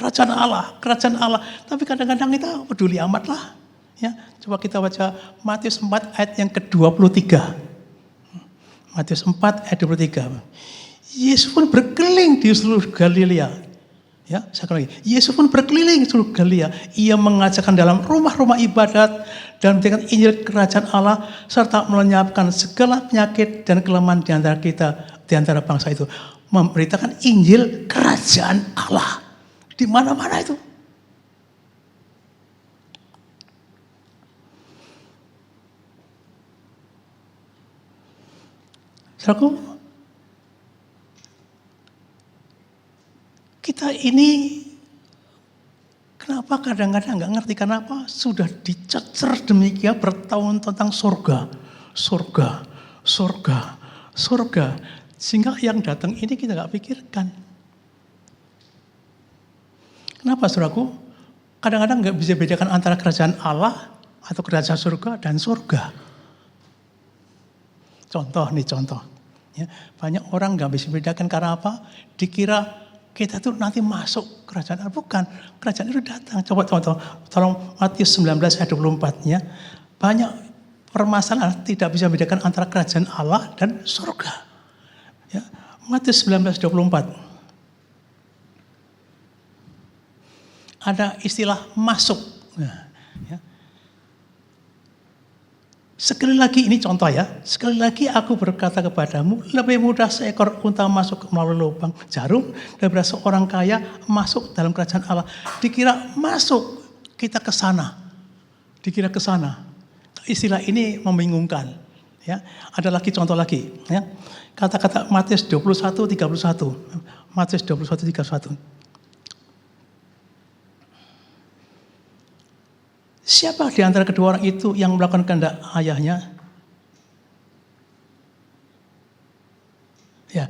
Tapi kadang-kadang kita peduli amat lah. Ya, coba kita baca Matius 4 ayat yang ke-23. Matius 4 ayat 23. Yesus pun berkeliling di seluruh Galilea. Ya, sekali lagi. Yesus pun berkeliling di seluruh Galilea. Ia mengajarkan dalam rumah-rumah ibadat dan memberikan Injil kerajaan Allah serta melenyapkan segala penyakit dan kelemahan di antara kita, di antara bangsa itu. Memberitakan Injil kerajaan Allah di mana-mana itu. Saudaraku, kita ini kenapa kadang-kadang nggak ngerti kenapa sudah dicecer demikian bertahun tentang surga. Sehingga yang datang ini kita nggak pikirkan. Kenapa saudaraku? Kadang-kadang nggak bisa bedakan antara kerajaan Allah atau kerajaan surga dan surga. Contoh. Ya, banyak orang nggak bisa bedakan karena apa? Dikira kita tuh nanti masuk kerajaan Allah. Bukan, kerajaan itu datang. Coba tolong Matius 19 ayat 24 ya. Banyak permasalahan tidak bisa membedakan antara kerajaan Allah dan surga. Ya, Matius 19:24. Ada istilah masuk. Nah, ya. Sekali lagi ini contoh ya. Sekali lagi aku berkata kepadamu, lebih mudah seekor unta masuk melalui lubang jarum daripada seorang kaya masuk dalam kerajaan Allah. Dikira masuk, kita ke sana. Dikira ke sana. Istilah ini membingungkan. Ya, ada lagi contoh lagi. Ya, kata-kata Matius 21:31. Matius 21:31. Siapa di antara kedua orang itu yang melakukan kehendak ayahnya? Ya,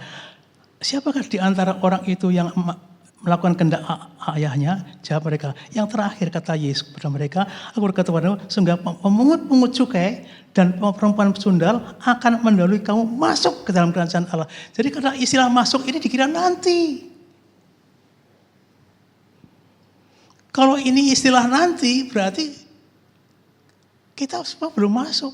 siapakah di antara orang itu yang melakukan kehendak ayahnya? Jawab mereka. Yang terakhir kata Yesus kepada mereka, aku berkata padamu, sehingga pemungut cukai dan perempuan sundal akan mendahului kamu masuk ke dalam kerajaan Allah. Jadi karena istilah masuk ini dikira nanti. Kalau ini istilah nanti berarti kita semua belum masuk.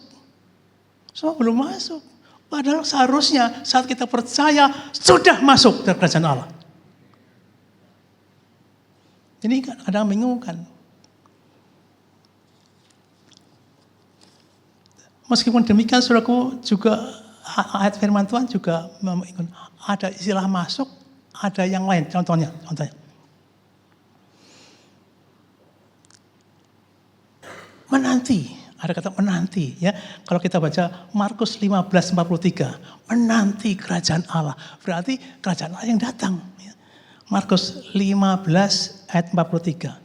Semua belum masuk. Padahal seharusnya saat kita percaya sudah masuk ke kerajaan Allah. Ini kan ada yang membingungkan. Meskipun demikian saudaraku juga ayat firman Tuhan juga ada istilah masuk, ada yang lain. Contohnya. Menanti. Ada kata menanti ya. Kalau kita baca Markus 15:43, menanti kerajaan Allah. Berarti kerajaan Allah yang datang. Ya. Markus 15 ayat 43.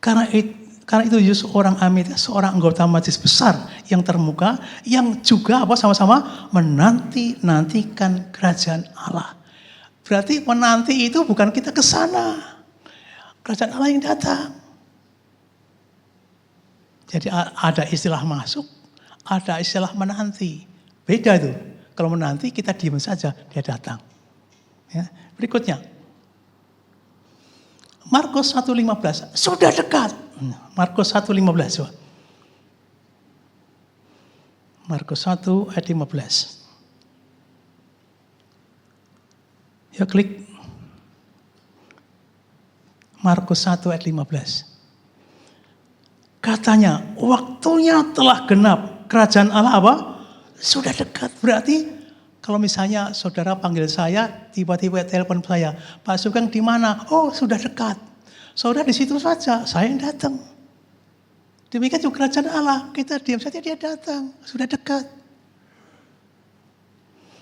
Karena itu Yesus seorang Amida, seorang anggota majelis besar yang termuka, yang juga sama-sama menanti-nantikan kerajaan Allah. Berarti menanti itu bukan kita ke sana. Kerajaan Allah yang datang. Jadi ada istilah masuk, ada istilah menanti. Beda itu. Kalau menanti kita diam saja, dia datang. Ya. Berikutnya. Markus 1:15. Sudah dekat. Markus 1:15. Coba. Markus 1 ayat 15. Ya klik. Markus 1 ayat 15. Katanya, waktunya telah genap. Kerajaan Allah apa? Sudah dekat. Berarti kalau misalnya saudara panggil saya, tiba-tiba telepon saya, Pak Sugeng di mana? Oh, sudah dekat. Saudara di situ saja, saya yang datang. Demikian juga kerajaan Allah. Kita diam saja, dia datang. Sudah dekat.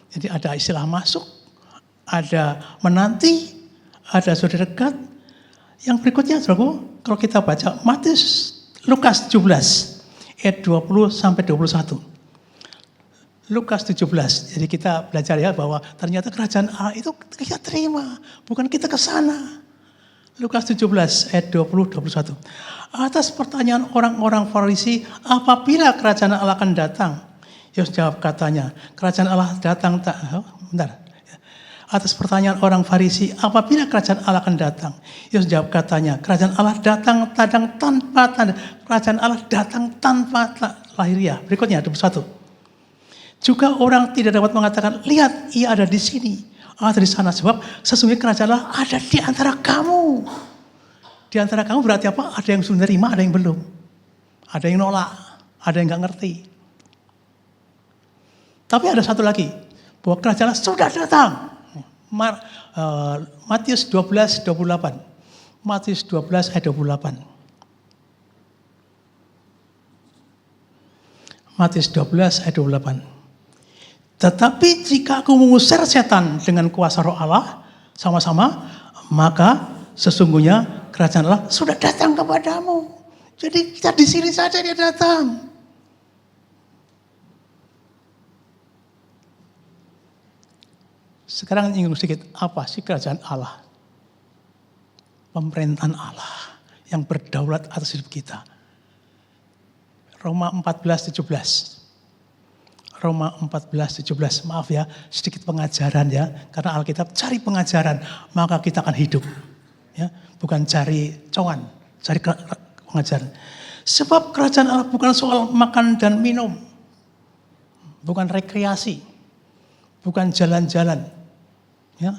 Jadi ada istilah masuk, ada menanti, ada sudah dekat. Yang berikutnya, saudaraku, kalau kita baca Lukas 17 ayat 20 sampai 21. Lukas 17. Jadi kita belajar ya bahwa ternyata kerajaan Allah itu kita terima, bukan kita ke sana. Lukas 17 ayat 20-21. Atas pertanyaan orang-orang Farisi, apabila kerajaan Allah akan datang? Yesus jawab katanya, kerajaan Allah datang Atas pertanyaan orang Farisi, apabila kerajaan Allah akan datang? Yesus jawab katanya, kerajaan Allah datang tanpa tanda. Kerajaan Allah datang tanpa lahiriah. Berikutnya 21. Juga orang tidak dapat mengatakan, lihat ia ada di sini, ada di sana. Sebab sesungguhnya kerajaan Allah ada di antara kamu. Di antara kamu berarti apa? Ada yang sudah menerima, ada yang belum. Ada yang nolak, ada yang gak ngerti. Tapi ada satu lagi, bahwa kerajaan Allah sudah datang. Matius 12:28. Matius 12 ayat 28. Matius 12 ayat 28. Tetapi jika aku mengusir setan dengan kuasa roh Allah sama-sama, maka sesungguhnya kerajaan Allah sudah datang kepadamu. Jadi kita di sini saja dia datang. Sekarang ingin sedikit, apa sih kerajaan Allah? Pemerintahan Allah yang berdaulat atas hidup kita. Roma 14:17. Roma 14:17, maaf ya, sedikit pengajaran ya, karena Alkitab cari pengajaran, maka kita akan hidup. Ya, bukan cari cuan, cari pengajaran. Sebab kerajaan Allah bukan soal makan dan minum, bukan rekreasi, bukan jalan-jalan, ya,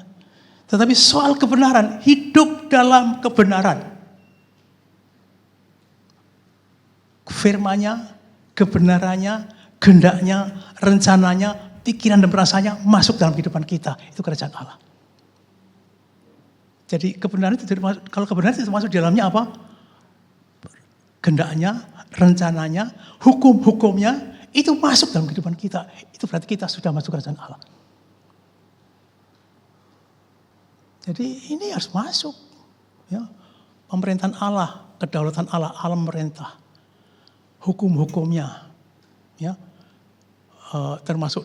tetapi soal kebenaran, hidup dalam kebenaran. Firman-Nya, kebenarannya, kehendaknya, rencananya, pikiran dan perasaannya masuk dalam kehidupan kita. Itu kerajaan Allah. Jadi kebenaran itu, kalau kebenaran itu masuk di dalamnya apa? Kehendaknya, rencananya, hukum-hukumnya, itu masuk dalam kehidupan kita. Itu berarti kita sudah masuk kerajaan Allah. Jadi ini harus masuk. Ya. Pemerintahan Allah, kedaulatan Allah, Allah memerintah. Hukum-hukumnya. Ya. Termasuk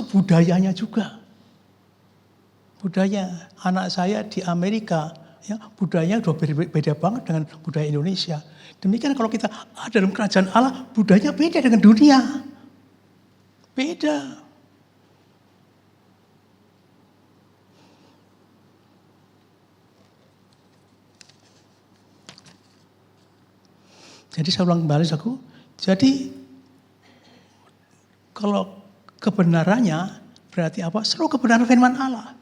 budayanya juga. Budaya anak saya di Amerika, ya, budayanya udah beda banget dengan budaya Indonesia. Demikian kalau kita ada dalam kerajaan Allah, budayanya beda dengan dunia. Beda. Jadi saya ulang kembali, aku. Jadi kalau kebenarannya berarti apa? Seluruh kebenaran firman Allah.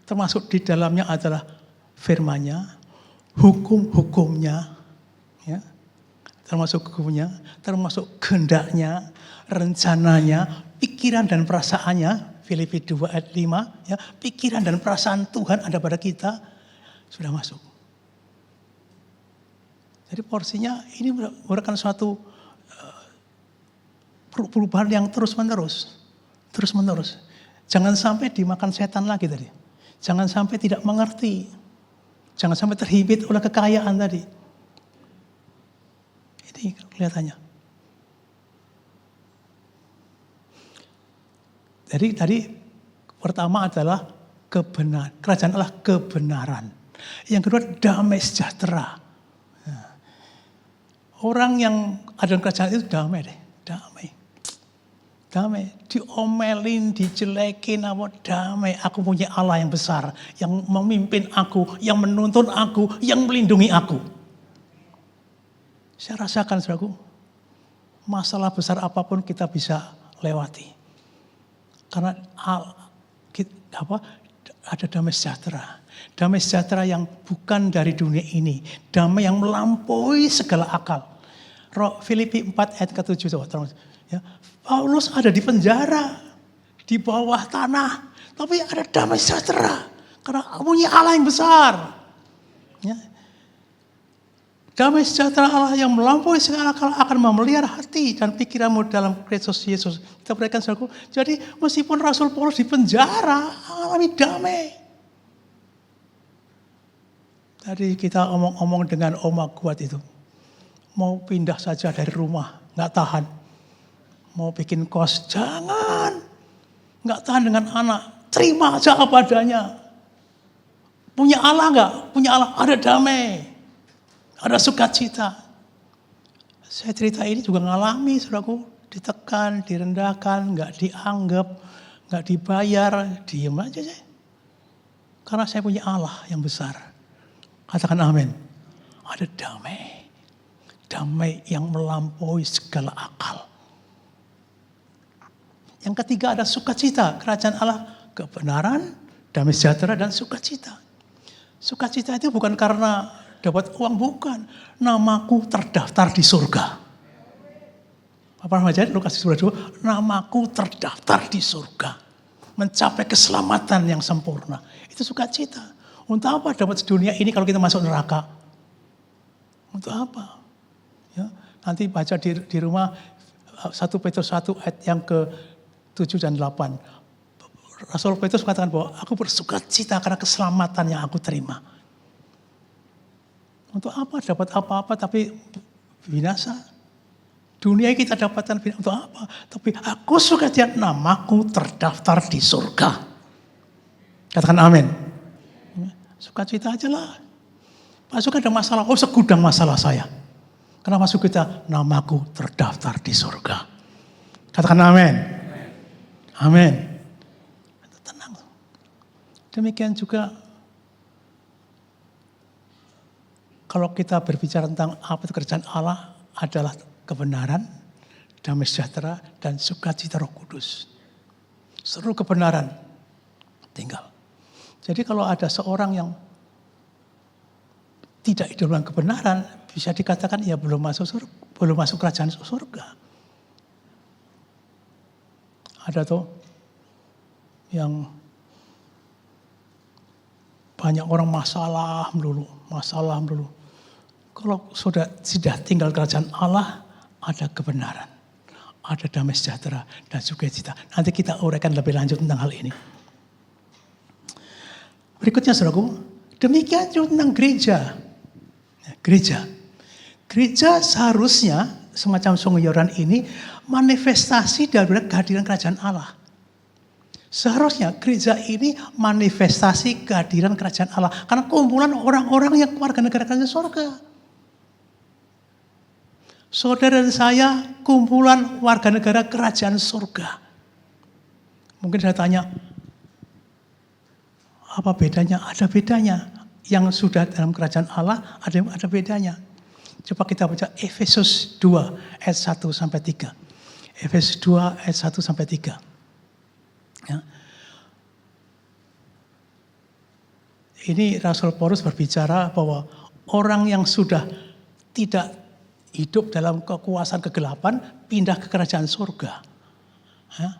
Termasuk di dalamnya adalah firman-Nya, hukum-hukumnya, ya. Termasuk hukumnya, termasuk kehendaknya, rencananya, pikiran dan perasaannya, Filipi 2 ayat 5, ya, pikiran dan perasaan Tuhan ada pada kita sudah masuk. Jadi porsinya ini merupakan suatu perubahan yang terus-menerus. Terus-menerus. Jangan sampai dimakan setan lagi tadi. Jangan sampai tidak mengerti. Jangan sampai terhimpit oleh kekayaan tadi. Ini kelihatannya. Jadi tadi pertama adalah kebenaran. Kerajaan Allah kebenaran. Yang kedua damai sejahtera. Orang yang ada dalam kerajaan itu damai deh. Damai. Damai. Diomelin, dijelekin, apa damai. Aku punya Allah yang besar. Yang memimpin aku, yang menuntun aku, yang melindungi aku. Saya rasakan, saudaraku, masalah besar apapun kita bisa lewati. Karena ada damai sejahtera. Damai sejahtera yang bukan dari dunia ini. Damai yang melampaui segala akal. Filipi 4 ayat ke-7. Ya. Paulus ada di penjara. Di bawah tanah. Tapi ada damai sejahtera. Karena punya Allah yang besar. Ya. Damai sejahtera Allah yang melampaui segala akal akan memelihara hati dan pikiranmu dalam Kristus Yesus. Kita berikan, saudaraku. Jadi meskipun Rasul Paulus di penjara, alami damai. Tadi kita omong-omong dengan Oma Kuat itu. Mau pindah saja dari rumah, nggak tahan. Mau bikin kos, jangan. Nggak tahan dengan anak, terima aja apa adanya. Punya Allah nggak? Punya Allah, ada damai. Ada sukacita. Saya cerita ini juga ngalami, saudaraku. Ditekan, direndahkan, nggak dianggap, nggak dibayar, diem aja saya. Karena saya punya Allah yang besar. Katakan amin. Ada damai. Damai yang melampaui segala akal. Yang ketiga ada sukacita. Kerajaan Allah kebenaran, damai sejahtera dan sukacita. Sukacita itu bukan karena dapat uang, bukan. Namaku terdaftar di surga. Apa namanya? Lukas 22. Namaku terdaftar di surga. Mencapai keselamatan yang sempurna. Itu sukacita. Untuk apa dapat dunia ini kalau kita masuk neraka? Untuk apa? Ya, nanti baca di rumah 1 Petrus 1 ayat yang ke-7 dan 8. Rasul Petrus katakan bahwa aku bersukacita karena keselamatan yang aku terima. Untuk apa? Dapat apa-apa tapi binasa. Dunia kita dapatkan binasa. Untuk apa? Tapi aku sukacita namaku terdaftar di surga. Katakan amin. Sukacita aja lah. Masuk ada masalah, oh segudang masalah saya. Kenapa sukacita? Namaku terdaftar di surga. Katakan amin. Amin. Tenang. Demikian juga kalau kita berbicara tentang apa itu kerajaan Allah adalah kebenaran, damai sejahtera, dan sukacita Roh Kudus. Seluruh kebenaran tinggal. Jadi kalau ada seorang yang tidak hidup dalam kebenaran, bisa dikatakan ya belum masuk kerajaan surga. Ada tuh yang banyak orang masalah melulu. Kalau sudah tinggal kerajaan Allah, ada kebenaran, ada damai sejahtera dan sukacita. Nanti kita uraikan lebih lanjut tentang hal ini. Berikutnya saudaraku, demikian juga tentang gereja. Gereja seharusnya semacam Sungai Yordan ini manifestasi dari kehadiran kerajaan Allah. Seharusnya gereja ini manifestasi kehadiran kerajaan Allah. Karena kumpulan orang-orang yang warga negara kerajaan surga. Saudara dan saya kumpulan warga negara kerajaan surga. Mungkin saya tanya, apa bedanya? Ada bedanya. Yang sudah dalam kerajaan Allah ada bedanya. Coba kita baca Efesus 2 ayat 1 sampai 3. Efesus 2 ayat 1 sampai 3. Ya. Ini Rasul Paulus berbicara bahwa orang yang sudah tidak hidup dalam kekuasaan kegelapan pindah ke kerajaan surga. Ya.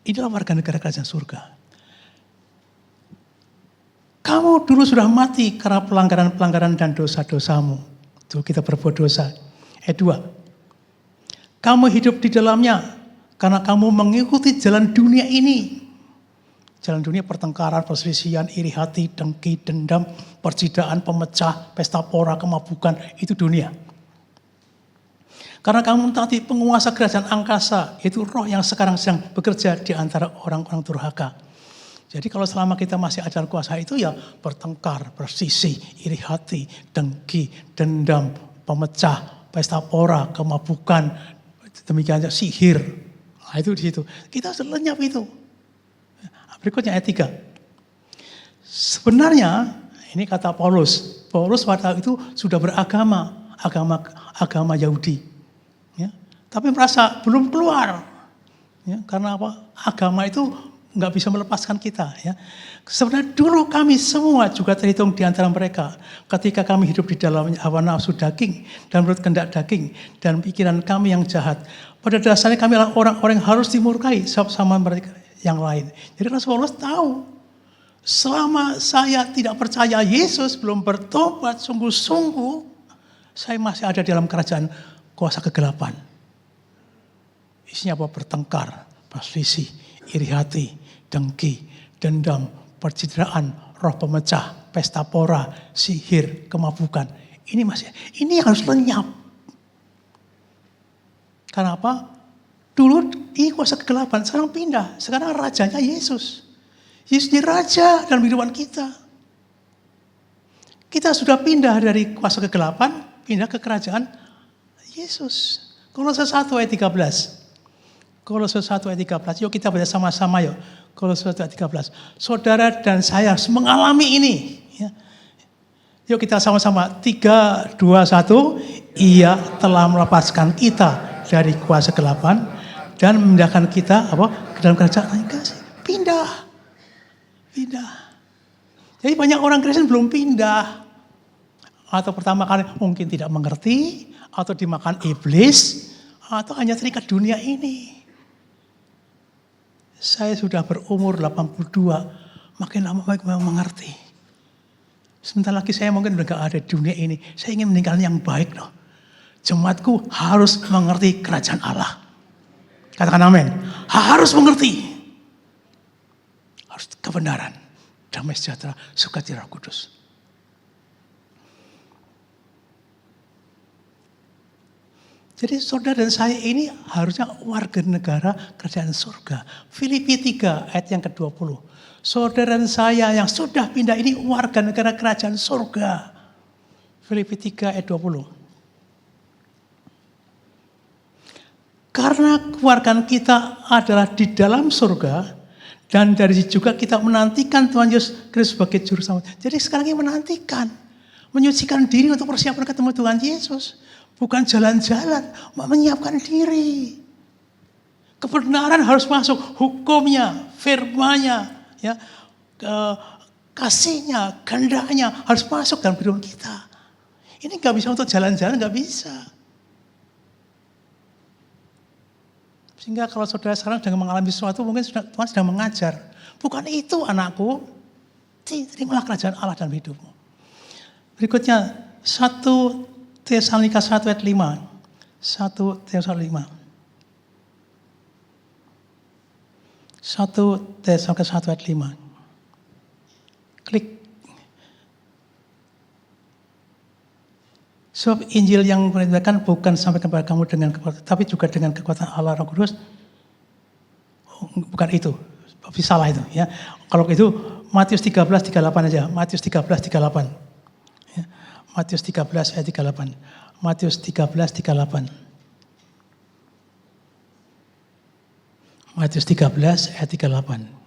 Inilah warga negara kerajaan surga. Kamu dulu sudah mati karena pelanggaran-pelanggaran dan dosa-dosamu. Itu kita berbuat dosa. Ayat 2. Kamu hidup di dalamnya karena kamu mengikuti jalan dunia ini. Jalan dunia pertengkaran, perselisihan, iri hati, dengki, dendam, percidaan, pemecah, pesta pora, kemabukan. Itu dunia. Karena kamu mentaati penguasa kerajaan angkasa. Itu roh yang sekarang sedang bekerja di antara orang-orang durhaka. Jadi kalau selama kita masih ada kuasa itu ya bertengkar, bersisi, iri hati, dengki, dendam, pemecah, pesta pora, kemabukan, demikian saja sihir. Nah, itu di situ. Kita harus lenyap itu. Berikutnya ayat 3. Sebenarnya ini kata Paulus. Paulus pada itu sudah beragama, agama Yahudi. Ya. Tapi merasa belum keluar. Ya, karena apa? Agama itu nggak bisa melepaskan kita. Ya. Sebenarnya dulu kami semua juga terhitung di antara mereka. Ketika kami hidup di dalam hawa nafsu daging dan menurut kehendak daging dan pikiran kami yang jahat. Pada dasarnya kami adalah orang-orang yang harus dimurkai sama mereka yang lain. Jadi Rasul Paulus tahu. Selama saya tidak percaya Yesus, belum bertobat sungguh-sungguh, saya masih ada dalam kerajaan kuasa kegelapan. Isinya apa? Bertengkar, perselisih, iri hati, dengki, dendam, percitraan, roh pemecah, pesta pora, sihir, kemabukan. Ini harus lenyap. Karena apa? Dulu ini kuasa kegelapan, sekarang pindah. Sekarang rajanya Yesus. Yesus ini raja dalam kehidupan kita. Kita sudah pindah dari kuasa kegelapan, pindah ke kerajaan Yesus. Kolose 1 ayat 13. Kolose 1 ayat 13. Yuk kita baca sama-sama yuk. Kolose 1 ayat 13. Saudara dan saya harus mengalami ini. Ya. Yuk kita sama-sama. 3, 2, 1. Ia telah melepaskan kita dari kuasa kegelapan dan memindahkan kita ke dalam kerajaan kasih. Pindah. Jadi banyak orang Kristen belum pindah. Atau pertama kali mungkin tidak mengerti, atau dimakan iblis, atau hanya terikat dunia ini. Saya sudah berumur 82, makin lama makin mengerti. Sebentar lagi saya mungkin udah gak ada di dunia ini. Saya ingin meninggalkan yang baik loh. Jemaatku harus mengerti kerajaan Allah. Katakan amin. Harus mengerti. Harus kebenaran, damai sejahtera, sukacita Roh Kudus. Jadi saudara dan saya ini harusnya warga negara kerajaan surga. Filipi 3 ayat yang ke-20. Saudara dan saya yang sudah pindah ini warga negara kerajaan surga. Filipi 3 ayat 20. Karena keluarga kita adalah di dalam surga, dan dari situ juga kita menantikan Tuhan Yesus Kristus sebagai juru selamat. Jadi sekarang ini menantikan, menyucikan diri untuk persiapan ketemu Tuhan Yesus. Bukan jalan-jalan, menyiapkan diri. Kebenaran harus masuk, hukumnya, firman-Nya, ya, kasihnya, kehendaknya harus masuk dalam hidup kita. Ini nggak bisa untuk jalan-jalan, nggak bisa. Sehingga kalau saudara sekarang sedang mengalami sesuatu, mungkin Tuhan sedang mengajar. Bukan itu anakku, terimalah kerajaan Allah dalam hidupmu. Berikutnya, 1 Tesalonika 1 ayat 5. 1 Tesalonika 5. 1 Tesalonika 1 ayat 5. Klik. Sebab Injil yang diberitakan bukan sampaikan kepada kamu dengan kekuatan, tapi juga dengan kekuatan Allah Roh Kudus. Bukan itu, salah itu. Ya. Kalau itu Matius 13:38 aja. Matius 13:38. Ya. Matius 13 ayat 38. Matius 13:38. Matius 13 ayat 38.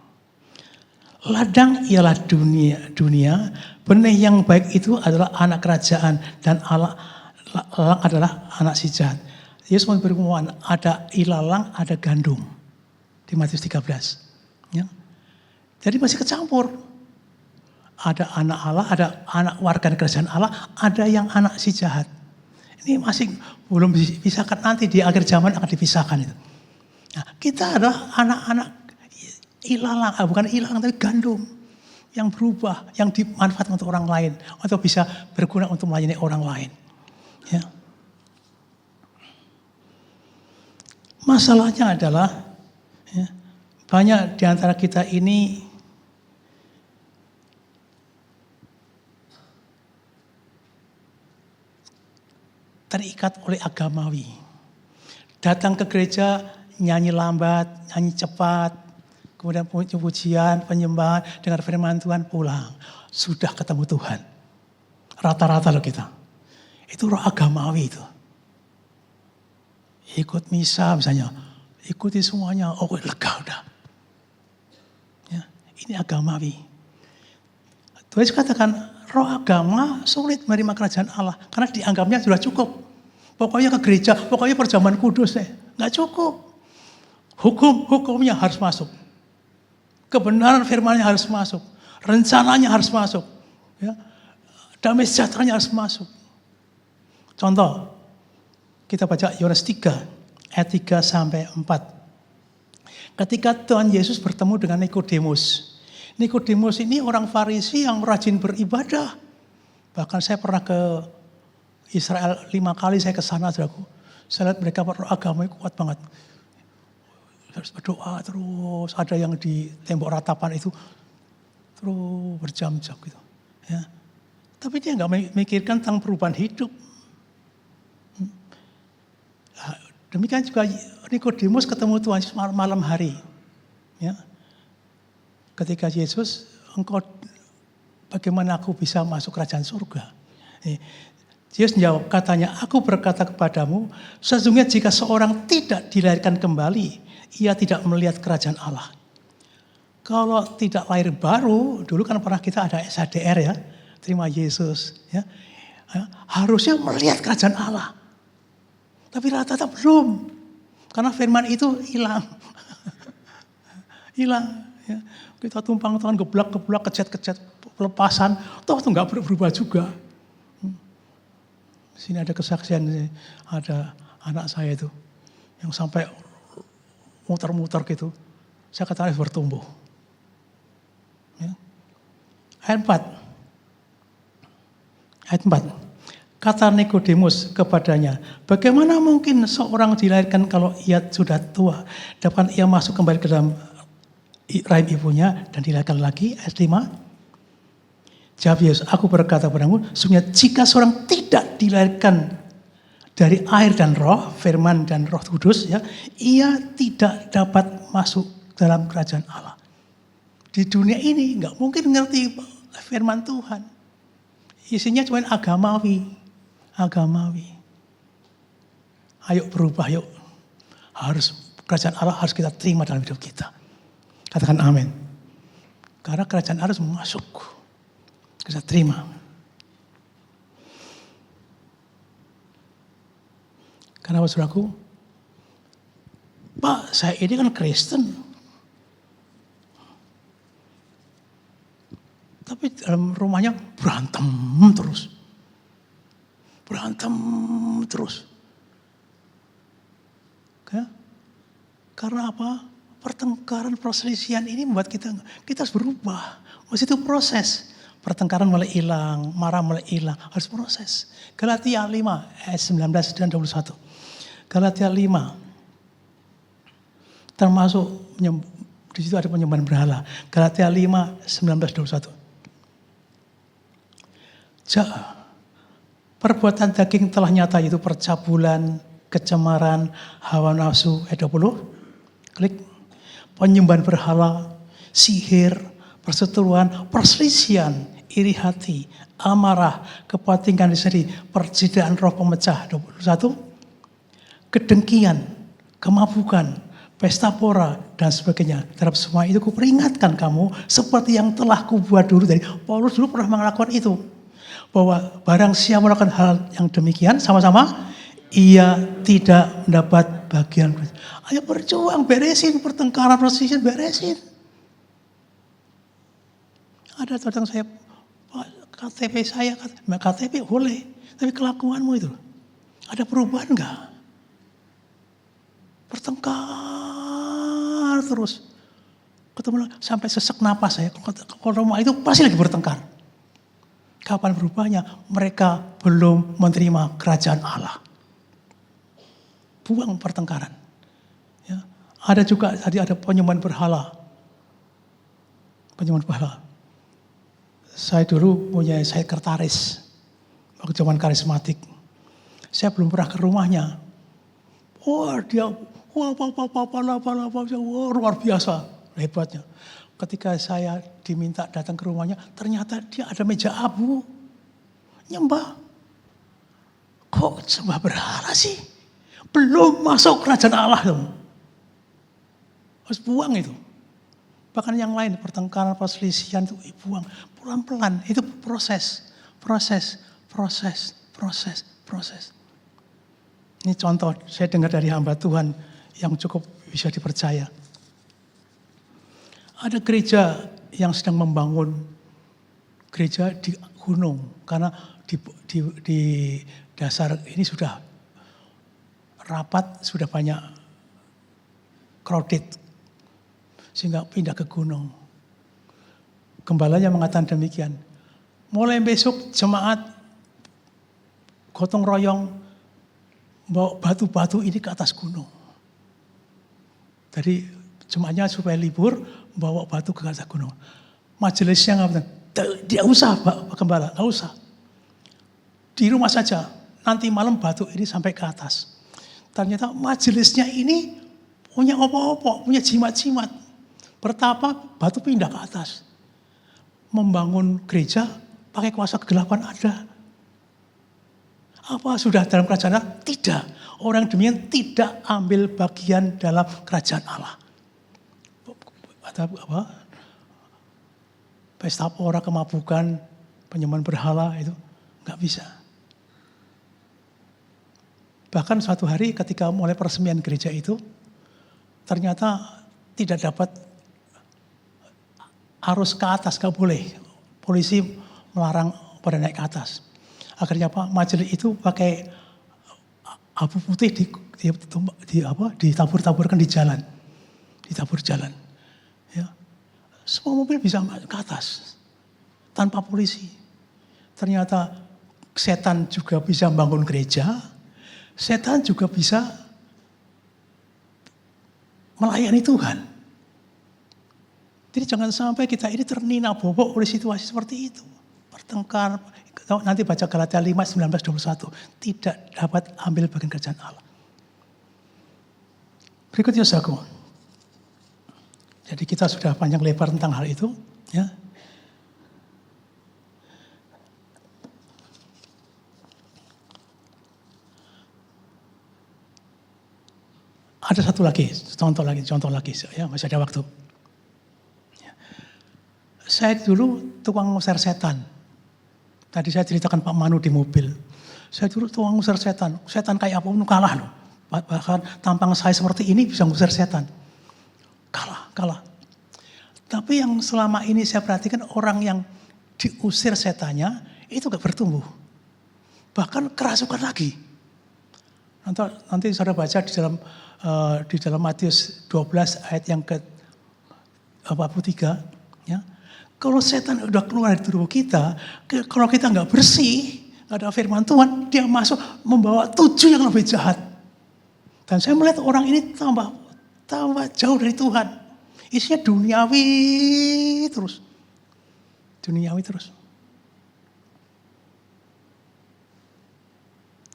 Ladang ialah dunia, benih yang baik itu adalah anak kerajaan, dan ladang adalah anak si jahat. Yesus memberi pengumuman, ada ilalang, ada gandum. Di Matius 13. Ya. Jadi masih kecampur. Ada anak Allah, ada anak warga kerajaan Allah, ada yang anak si jahat. Ini masih belum dipisahkan, nanti di akhir zaman akan dipisahkan itu. Nah, kita adalah anak-anak ilalang, bukan ilalang tapi gandum yang berubah, yang dimanfaatkan untuk orang lain, untuk bisa berguna untuk melayani orang lain. Ya. Masalahnya adalah ya, banyak di antara kita ini terikat oleh agamawi. Datang ke gereja nyanyi lambat, nyanyi cepat, kemudian pujian, penyembahan, dengar firman Tuhan, pulang. Sudah ketemu Tuhan. Rata-rata loh kita. Itu roh agamawi itu. Ikut misa misalnya, ikuti semuanya, oh lega udah. Ya, ini agamawi. Tuhan Yesus katakan, roh agama sulit menerima kerajaan Allah. Karena dianggapnya sudah cukup. Pokoknya ke gereja, pokoknya perjamuan kudus deh. Nggak cukup. Hukumnya harus masuk. Kebenaran firman-Nya harus masuk. Rencananya harus masuk. Ya. Damai sejahteranya harus masuk. Contoh, kita baca Yohanes 3, ayat 3 sampai 4. Ketika Tuhan Yesus bertemu dengan Nikodemus. Nikodemus ini orang Farisi yang rajin beribadah. Bahkan saya pernah ke Israel 5 kali, saya ke sana, saudaraku. Saya lihat mereka agamanya kuat banget. Harus berdoa terus, ada yang di tembok ratapan itu terus berjam-jam gitu. Ya. Tapi dia nggak memikirkan tentang perubahan hidup. Nah, demikian juga Nikodemus ketemu Tuhan Yesus malam hari. Ya. Ketika Yesus, engkau bagaimana aku bisa masuk kerajaan surga? Yesus menjawab, katanya, aku berkata kepadamu, sesungguhnya jika seorang tidak dilahirkan kembali, ia tidak melihat kerajaan Allah. Kalau tidak lahir baru, dulu kan pernah kita ada SHDR ya, terima Yesus. Ya, harusnya melihat kerajaan Allah. Tapi rata-rata belum. Karena firman itu hilang. Hilang. Ya. Kita tumpang tangan, geblak-geblak, kecet-kecet, pelepasan. Toh itu gak berubah juga. Sini ada kesaksian, ada anak saya itu. Yang sampai muter-muter gitu. Saya katakan harus bertumbuh. Ya. Ayat 4. Ayat 4. Kata Nikodemus kepadanya, bagaimana mungkin seorang dilahirkan kalau ia sudah tua? Dapat ia masuk kembali ke dalam rahim ibunya dan dilahirkan lagi? Ayat 5. Jawab Yesus, aku berkata padamu, sesungguhnya jika seorang tidak dilahirkan dari air dan roh, firman dan roh kudus, ya, ia tidak dapat masuk dalam kerajaan Allah. Di dunia ini nggak mungkin ngerti firman Tuhan. Isinya cuma agamawi. Agamawi. Ayo berubah, yuk. Kerajaan Allah harus kita terima dalam hidup kita. Katakan amin. Karena kerajaan Allah harus masuk. Kita terima. Karena saudaraku, Pak, saya ini kan Kristen. Tapi dalam rumahnya berantem terus. Berantem terus. Ya? Karena apa? Pertengkaran, perselisihan ini membuat kita harus berubah. Maksud itu proses. Pertengkaran mulai hilang, marah mulai hilang, harus proses. Galatia 5 ayat 19 dan 21. Galatia 5 termasuk di situ ada penyembahan berhala. Galatia 5 19 21. Perbuatan daging telah nyata, yaitu percabulan, kecemaran, hawa nafsu, ayat 20. Klik. Penyembahan berhala, sihir, perseteruan, perselisihan, iri hati, amarah, kepentingan diri, perjidaan roh pemecah, 21. Kedengkian, kemabukan, pesta pora, dan sebagainya. Terhadap semua itu kuperingatkan kamu seperti yang telah kubuat dulu. Dari Paulus dulu pernah melakukan itu. Bahwa barang siapa melakukan hal yang demikian sama-sama, ia tidak mendapat bagian. Ayo berjuang, beresin pertengkaran, perselisihan, beresin. Ada datang saya, Pak, KTP saya, KTP boleh, tapi kelakuanmu itu, ada perubahan enggak? Bertengkar terus. Ketemu sampai sesek napas saya, kalau rumah itu pasti lagi bertengkar. Kapan berubahnya? Mereka belum menerima kerajaan Allah. Buang pertengkaran. Ya. Ada juga tadi ada penyembahan berhala. Penyembahan berhala. Saya dulu punya sekretaris waktu zaman karismatik. Saya belum pernah ke rumahnya. Wah dia, luar biasa hebatnya. Ketika saya diminta datang ke rumahnya, ternyata dia ada meja abu. Nyembah. Kok sembah berhala sih? Belum masuk kerajaan Allah dong. Harus buang itu. Bahkan yang lain, pertengkaran, perselisihan itu buang. Pelan-pelan, itu proses. Ini contoh, saya dengar dari hamba Tuhan yang cukup bisa dipercaya. Ada gereja yang sedang membangun gereja di gunung. Karena di dasar ini sudah rapat, sudah banyak crowded. Sehingga pindah ke gunung. Gembalanya mengatakan demikian. Mulai besok jemaat gotong royong bawa batu-batu ini ke atas gunung. Jadi jemaatnya supaya libur, bawa batu ke atas gunung. Majelisnya ngatakan, tidak usah Pak Gembala, tidak usah. Di rumah saja, nanti malam batu ini sampai ke atas. Ternyata majelisnya ini punya opo-opo, punya jimat-jimat. Pertapa batu pindah ke atas. Membangun gereja pakai kuasa kegelapan ada. Apa sudah dalam kerajaan Allah? Tidak. Orang demikian tidak ambil bagian dalam kerajaan Allah. Ada apa? Pesta pora, kemabukan, penyembahan berhala itu nggak bisa. Bahkan suatu hari ketika mulai peresmian gereja itu, ternyata tidak dapat arus ke atas, nggak boleh. Polisi melarang pada naik ke atas. Akhirnya apa? Majelis itu pakai abu putih ditabur-taburkan di jalan, ditabur jalan. Ya. Semua mobil bisa ke atas tanpa polisi. Ternyata setan juga bisa membangun gereja, setan juga bisa melayani Tuhan. Jadi jangan sampai kita ini ternina bobok oleh situasi seperti itu. Bertengkar, nanti baca Galatia 5, 19, 21. Tidak dapat ambil bagian kerajaan Allah. Berikutnya saudaraku. Jadi kita sudah panjang lebar tentang hal itu. Ya. Ada satu lagi, contoh lagi, ya masih ada waktu. Saya dulu tukang ngusir setan. Tadi saya ceritakan Pak Manu di mobil. Saya dulu tukang ngusir setan. Setan kayak apa pun kalah loh. Bahkan tampang saya seperti ini bisa ngusir setan. Kalah. Tapi yang selama ini saya perhatikan orang yang diusir setannya itu gak bertumbuh. Bahkan kerasukan lagi. Nanti saudara baca di dalam Matius 12 ayat yang ke-43. Ya. Kalau setan udah keluar dari tubuh kita, kalau kita nggak bersih, nggak ada firman Tuhan, dia masuk membawa 7 yang lebih jahat. Dan saya melihat orang ini tambah jauh dari Tuhan. Isinya duniawi terus.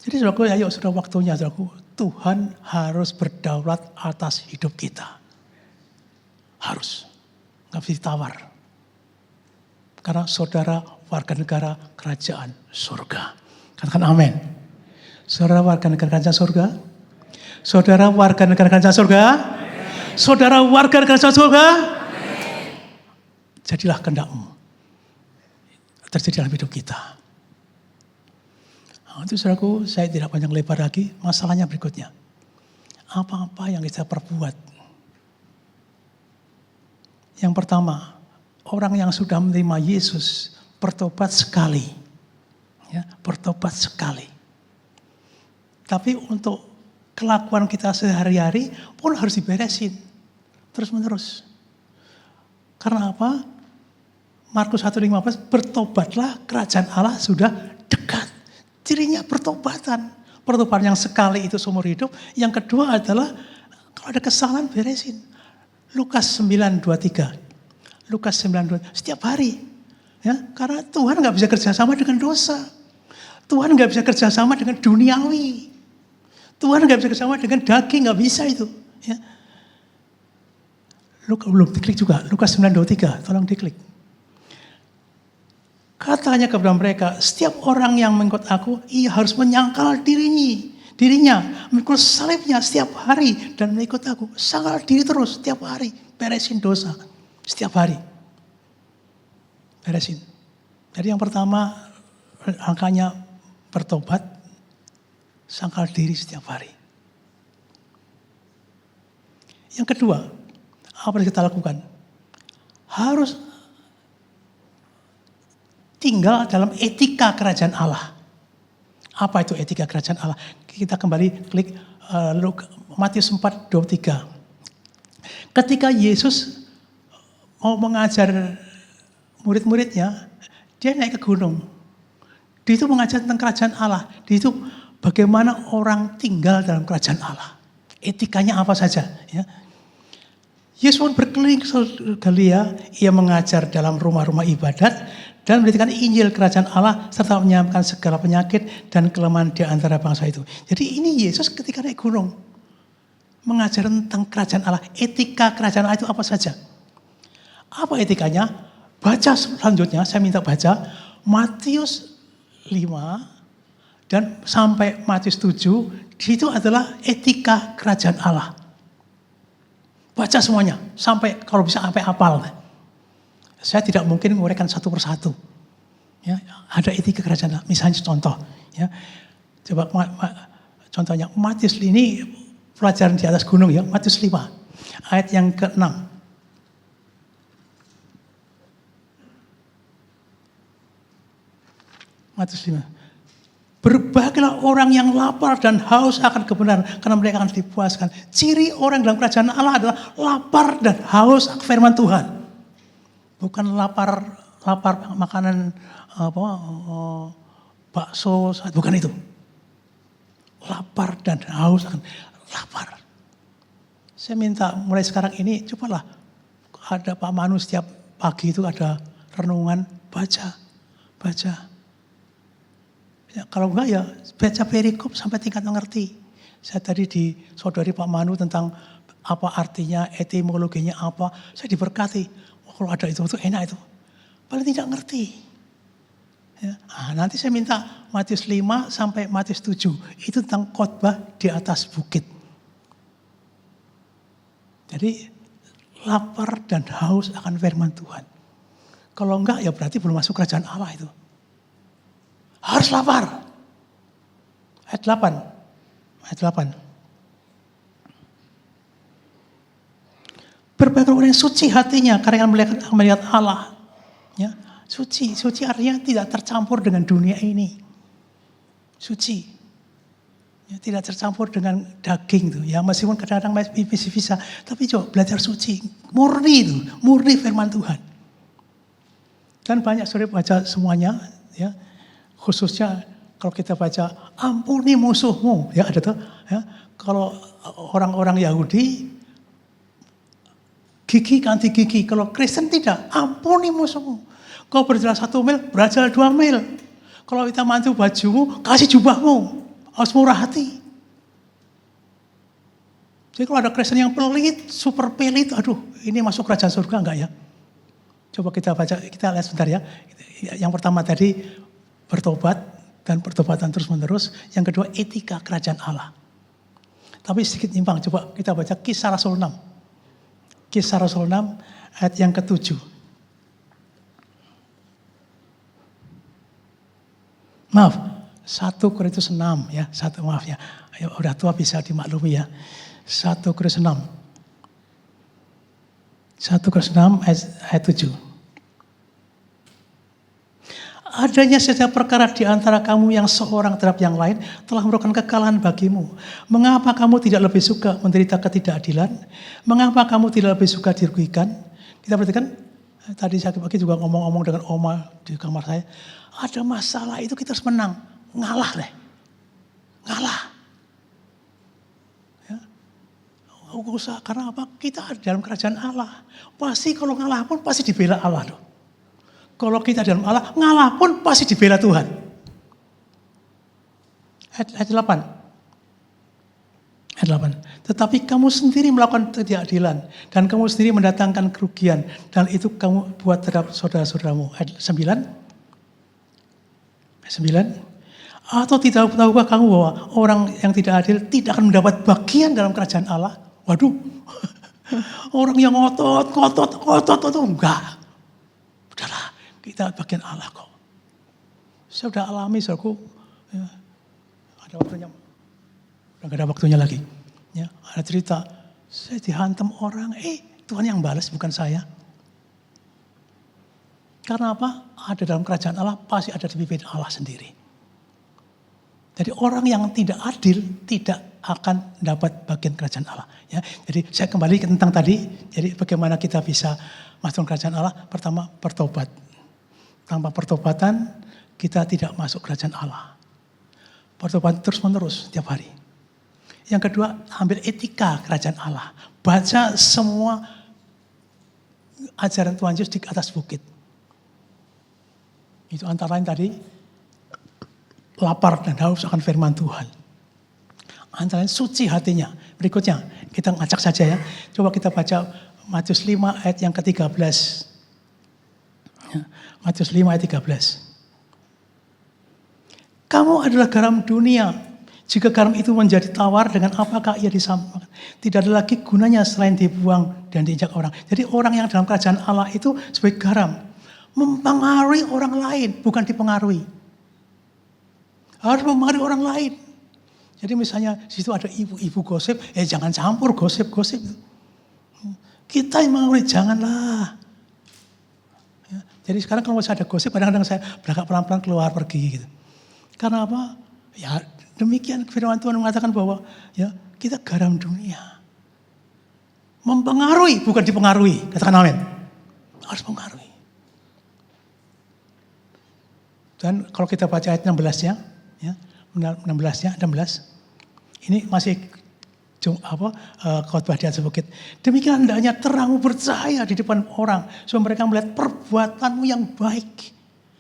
Jadi saudaraku, ayo sudah waktunya saudaraku, Tuhan harus berdaulat atas hidup kita. Harus. Nggak bisa ditawar. Karena saudara warga negara kerajaan surga. Katakan amin. Saudara warga negara kerajaan surga. Saudara warga negara kerajaan surga. Saudara warga negara kerajaan surga. Jadilah kehendak-Mu terjadi dalam hidup kita. Nah, itu saudaraku, saya tidak panjang lebar lagi. Masalahnya berikutnya. Apa-apa yang kita perbuat. Yang pertama, orang yang sudah menerima Yesus bertobat sekali. Ya, bertobat sekali. Tapi untuk kelakuan kita sehari-hari pun harus diberesin. Terus-menerus. Karena apa? Markus 1:15, bertobatlah, kerajaan Allah sudah dekat. Cirinya pertobatan. Pertobatan yang sekali itu seumur hidup. Yang kedua adalah kalau ada kesalahan beresin. Lukas 9:23. Lukas 9:23. Setiap hari. Ya, karena Tuhan gak bisa kerjasama dengan dosa. Tuhan gak bisa kerjasama dengan duniawi. Tuhan gak bisa kerjasama dengan daging. Gak bisa itu. Ya. Belum diklik juga. Lukas 9:23. Tolong diklik. Katanya kepada mereka, setiap orang yang mengikut aku, ia harus menyangkal dirinya, memikul salibnya setiap hari dan mengikut aku. Sangkal diri terus setiap hari, beresin dosa setiap hari. Beresin. Jadi yang pertama, angkanya bertobat, sangkal diri setiap hari. Yang kedua, apa yang kita lakukan? Harus tinggal dalam etika kerajaan Allah. Apa itu etika kerajaan Allah? Kita kembali klik Matius 4:23. Ketika Yesus mau mengajar murid-muridnya, dia naik ke gunung. Di itu mengajar tentang kerajaan Allah. Di itu bagaimana orang tinggal dalam kerajaan Allah. Etikanya apa saja. Ya. Yesus pun berkeliling ke Galilea, ia mengajar dalam rumah-rumah ibadat, dan memberitakan Injil kerajaan Allah serta menyampaikan segala penyakit dan kelemahan di antara bangsa itu. Jadi ini Yesus ketika naik gunung mengajar tentang kerajaan Allah. Etika kerajaan Allah itu apa saja? Apa etikanya? Baca selanjutnya, saya minta baca Matius 5 dan sampai Matius 7. Di situ adalah etika kerajaan Allah. Baca semuanya sampai kalau bisa sampai hafal. Saya tidak mungkin menguraikan satu persatu. Ya, ada etika kerajaan Allah. Misalnya contoh, ya. Coba contohnya Matius ini pelajaran di atas gunung ya, Matius 5 ayat yang ke-6. Matius 5. Berbahagialah orang yang lapar dan haus akan kebenaran karena mereka akan dipuaskan. Ciri orang dalam kerajaan Allah adalah lapar dan haus akan firman Tuhan. Bukan lapar makanan bakso, bukan itu. Lapar dan haus akan lapar. Saya minta mulai sekarang ini cobalah ada Pak Manu setiap pagi itu ada renungan, baca. Ya, kalau enggak ya baca perikop sampai tingkat mengerti. Saya tadi di saudari Pak Manu tentang apa artinya, etimologinya apa, saya diberkati. Kalau ada itu enak itu. Paling tidak ngerti. Ya. Nah, nanti saya minta Matius 5 sampai Matius 7. Itu tentang khotbah di atas bukit. Jadi lapar dan haus akan firman Tuhan. Kalau enggak ya berarti belum masuk kerajaan Allah itu. Harus lapar. Ayat 8. Berbagai orang yang suci hatinya karena melihat Allah. Ya, suci artinya tidak tercampur dengan dunia ini. Suci. Ya, tidak tercampur dengan daging tuh. Ya, meskipun kadang-kadang masih bisa, tapi coba belajar suci, murni firman Tuhan. Dan banyak saudara baca semuanya, ya. Khususnya kalau kita baca ampuni musuhmu, ya ada tuh. Ya, kalau orang-orang Yahudi gigi ganti gigi. Kalau Kristen tidak, ampuni musuhmu. Kau berjalan 1 mil, berjalan 2 mil. Kalau kita mantu bajumu, kasih jubahmu. Harus murah hati. Jadi kalau ada Kristen yang pelit, super pelit, aduh ini masuk kerajaan surga enggak ya? Coba kita baca, kita lihat sebentar ya. Yang pertama tadi bertobat dan pertobatan terus menerus. Yang kedua etika kerajaan Allah. Tapi sedikit nyimpang, coba kita baca Kisah Rasul 6. Kisah Rasul 6 ayat yang ke-7. Maaf, 1 Korintus 6 ya, maaf ya. Ayo, udah tua bisa dimaklumi ya. 1 Korintus 6. 1 Korintus 6 ayat 7. Adanya setiap perkara di antara kamu yang seorang terhadap yang lain telah merupakan kekalahan bagimu. Mengapa kamu tidak lebih suka menderita ketidakadilan? Mengapa kamu tidak lebih suka dirugikan? Kita perhatikan, tadi saya pagi juga ngomong-ngomong dengan Oma di kamar saya. Ada masalah itu kita harus menang. Ngalah deh. Ngalah. Ya. Karena apa? Kita ada dalam kerajaan Allah. Pasti kalau ngalah pun pasti dibela Allah loh. Kalau kita dalam Allah, ngalah pun pasti dibela Tuhan. Ayat 8. Ayat 8. Tetapi kamu sendiri melakukan ketidakadilan. Dan kamu sendiri mendatangkan kerugian. Dan itu kamu buat terhadap saudara-saudaramu. Ayat 9. Ayat 9. Atau tidak tahukah kamu bahwa orang yang tidak adil tidak akan mendapat bagian dalam kerajaan Allah? Waduh. Orang yang ngotot, enggak. Udahlah. Kita bagian Allah kok. Saya sudah alami, saudaraku. Ya, ada waktunya. Udah gak ada waktunya lagi. Ya, ada cerita, saya dihantam orang. Tuhan yang balas bukan saya. Karena apa? Ada dalam kerajaan Allah, pasti ada dipimpin Allah sendiri. Jadi orang yang tidak adil tidak akan dapat bagian kerajaan Allah. Ya, jadi saya kembali tentang tadi. Jadi bagaimana kita bisa masuk kerajaan Allah? Pertama, bertobat. Tanpa pertobatan, kita tidak masuk kerajaan Allah. Pertobatan terus menerus, tiap hari. Yang kedua, ambil etika kerajaan Allah. Baca semua ajaran Tuhan Yesus di atas bukit. Itu antara lain tadi, lapar dan haus akan firman Tuhan. Antara lain suci hatinya. Berikutnya, kita ngacak saja ya. Coba kita baca Matius 5 ayat yang ke-13. Matius 5 ayat 13. Kamu adalah garam dunia. Jika garam itu menjadi tawar, dengan apakah ia disamakan? Tidak ada lagi gunanya selain dibuang dan diinjak orang. Jadi orang yang dalam kerajaan Allah itu sebagai garam. Mempengaruhi orang lain, bukan dipengaruhi. Harus mempengaruhi orang lain. Jadi misalnya di situ ada ibu-ibu gosip, jangan campur gosip-gosip. Kita yang mengaruhi, janganlah. Jadi sekarang kalau masih ada gosip, kadang-kadang saya berangkat pelan-pelan keluar pergi gitu. Karena apa? Ya demikian firman Tuhan mengatakan bahwa ya kita garam dunia. Mempengaruhi, bukan dipengaruhi. Katakan amin. Harus mempengaruhi. Dan kalau kita baca ayat 16-nya, ya, 16-nya, 16. Ini masih khotbah di atas bukit. Demikian hendaknya terangmu bercahaya di depan orang, supaya mereka melihat perbuatanmu yang baik.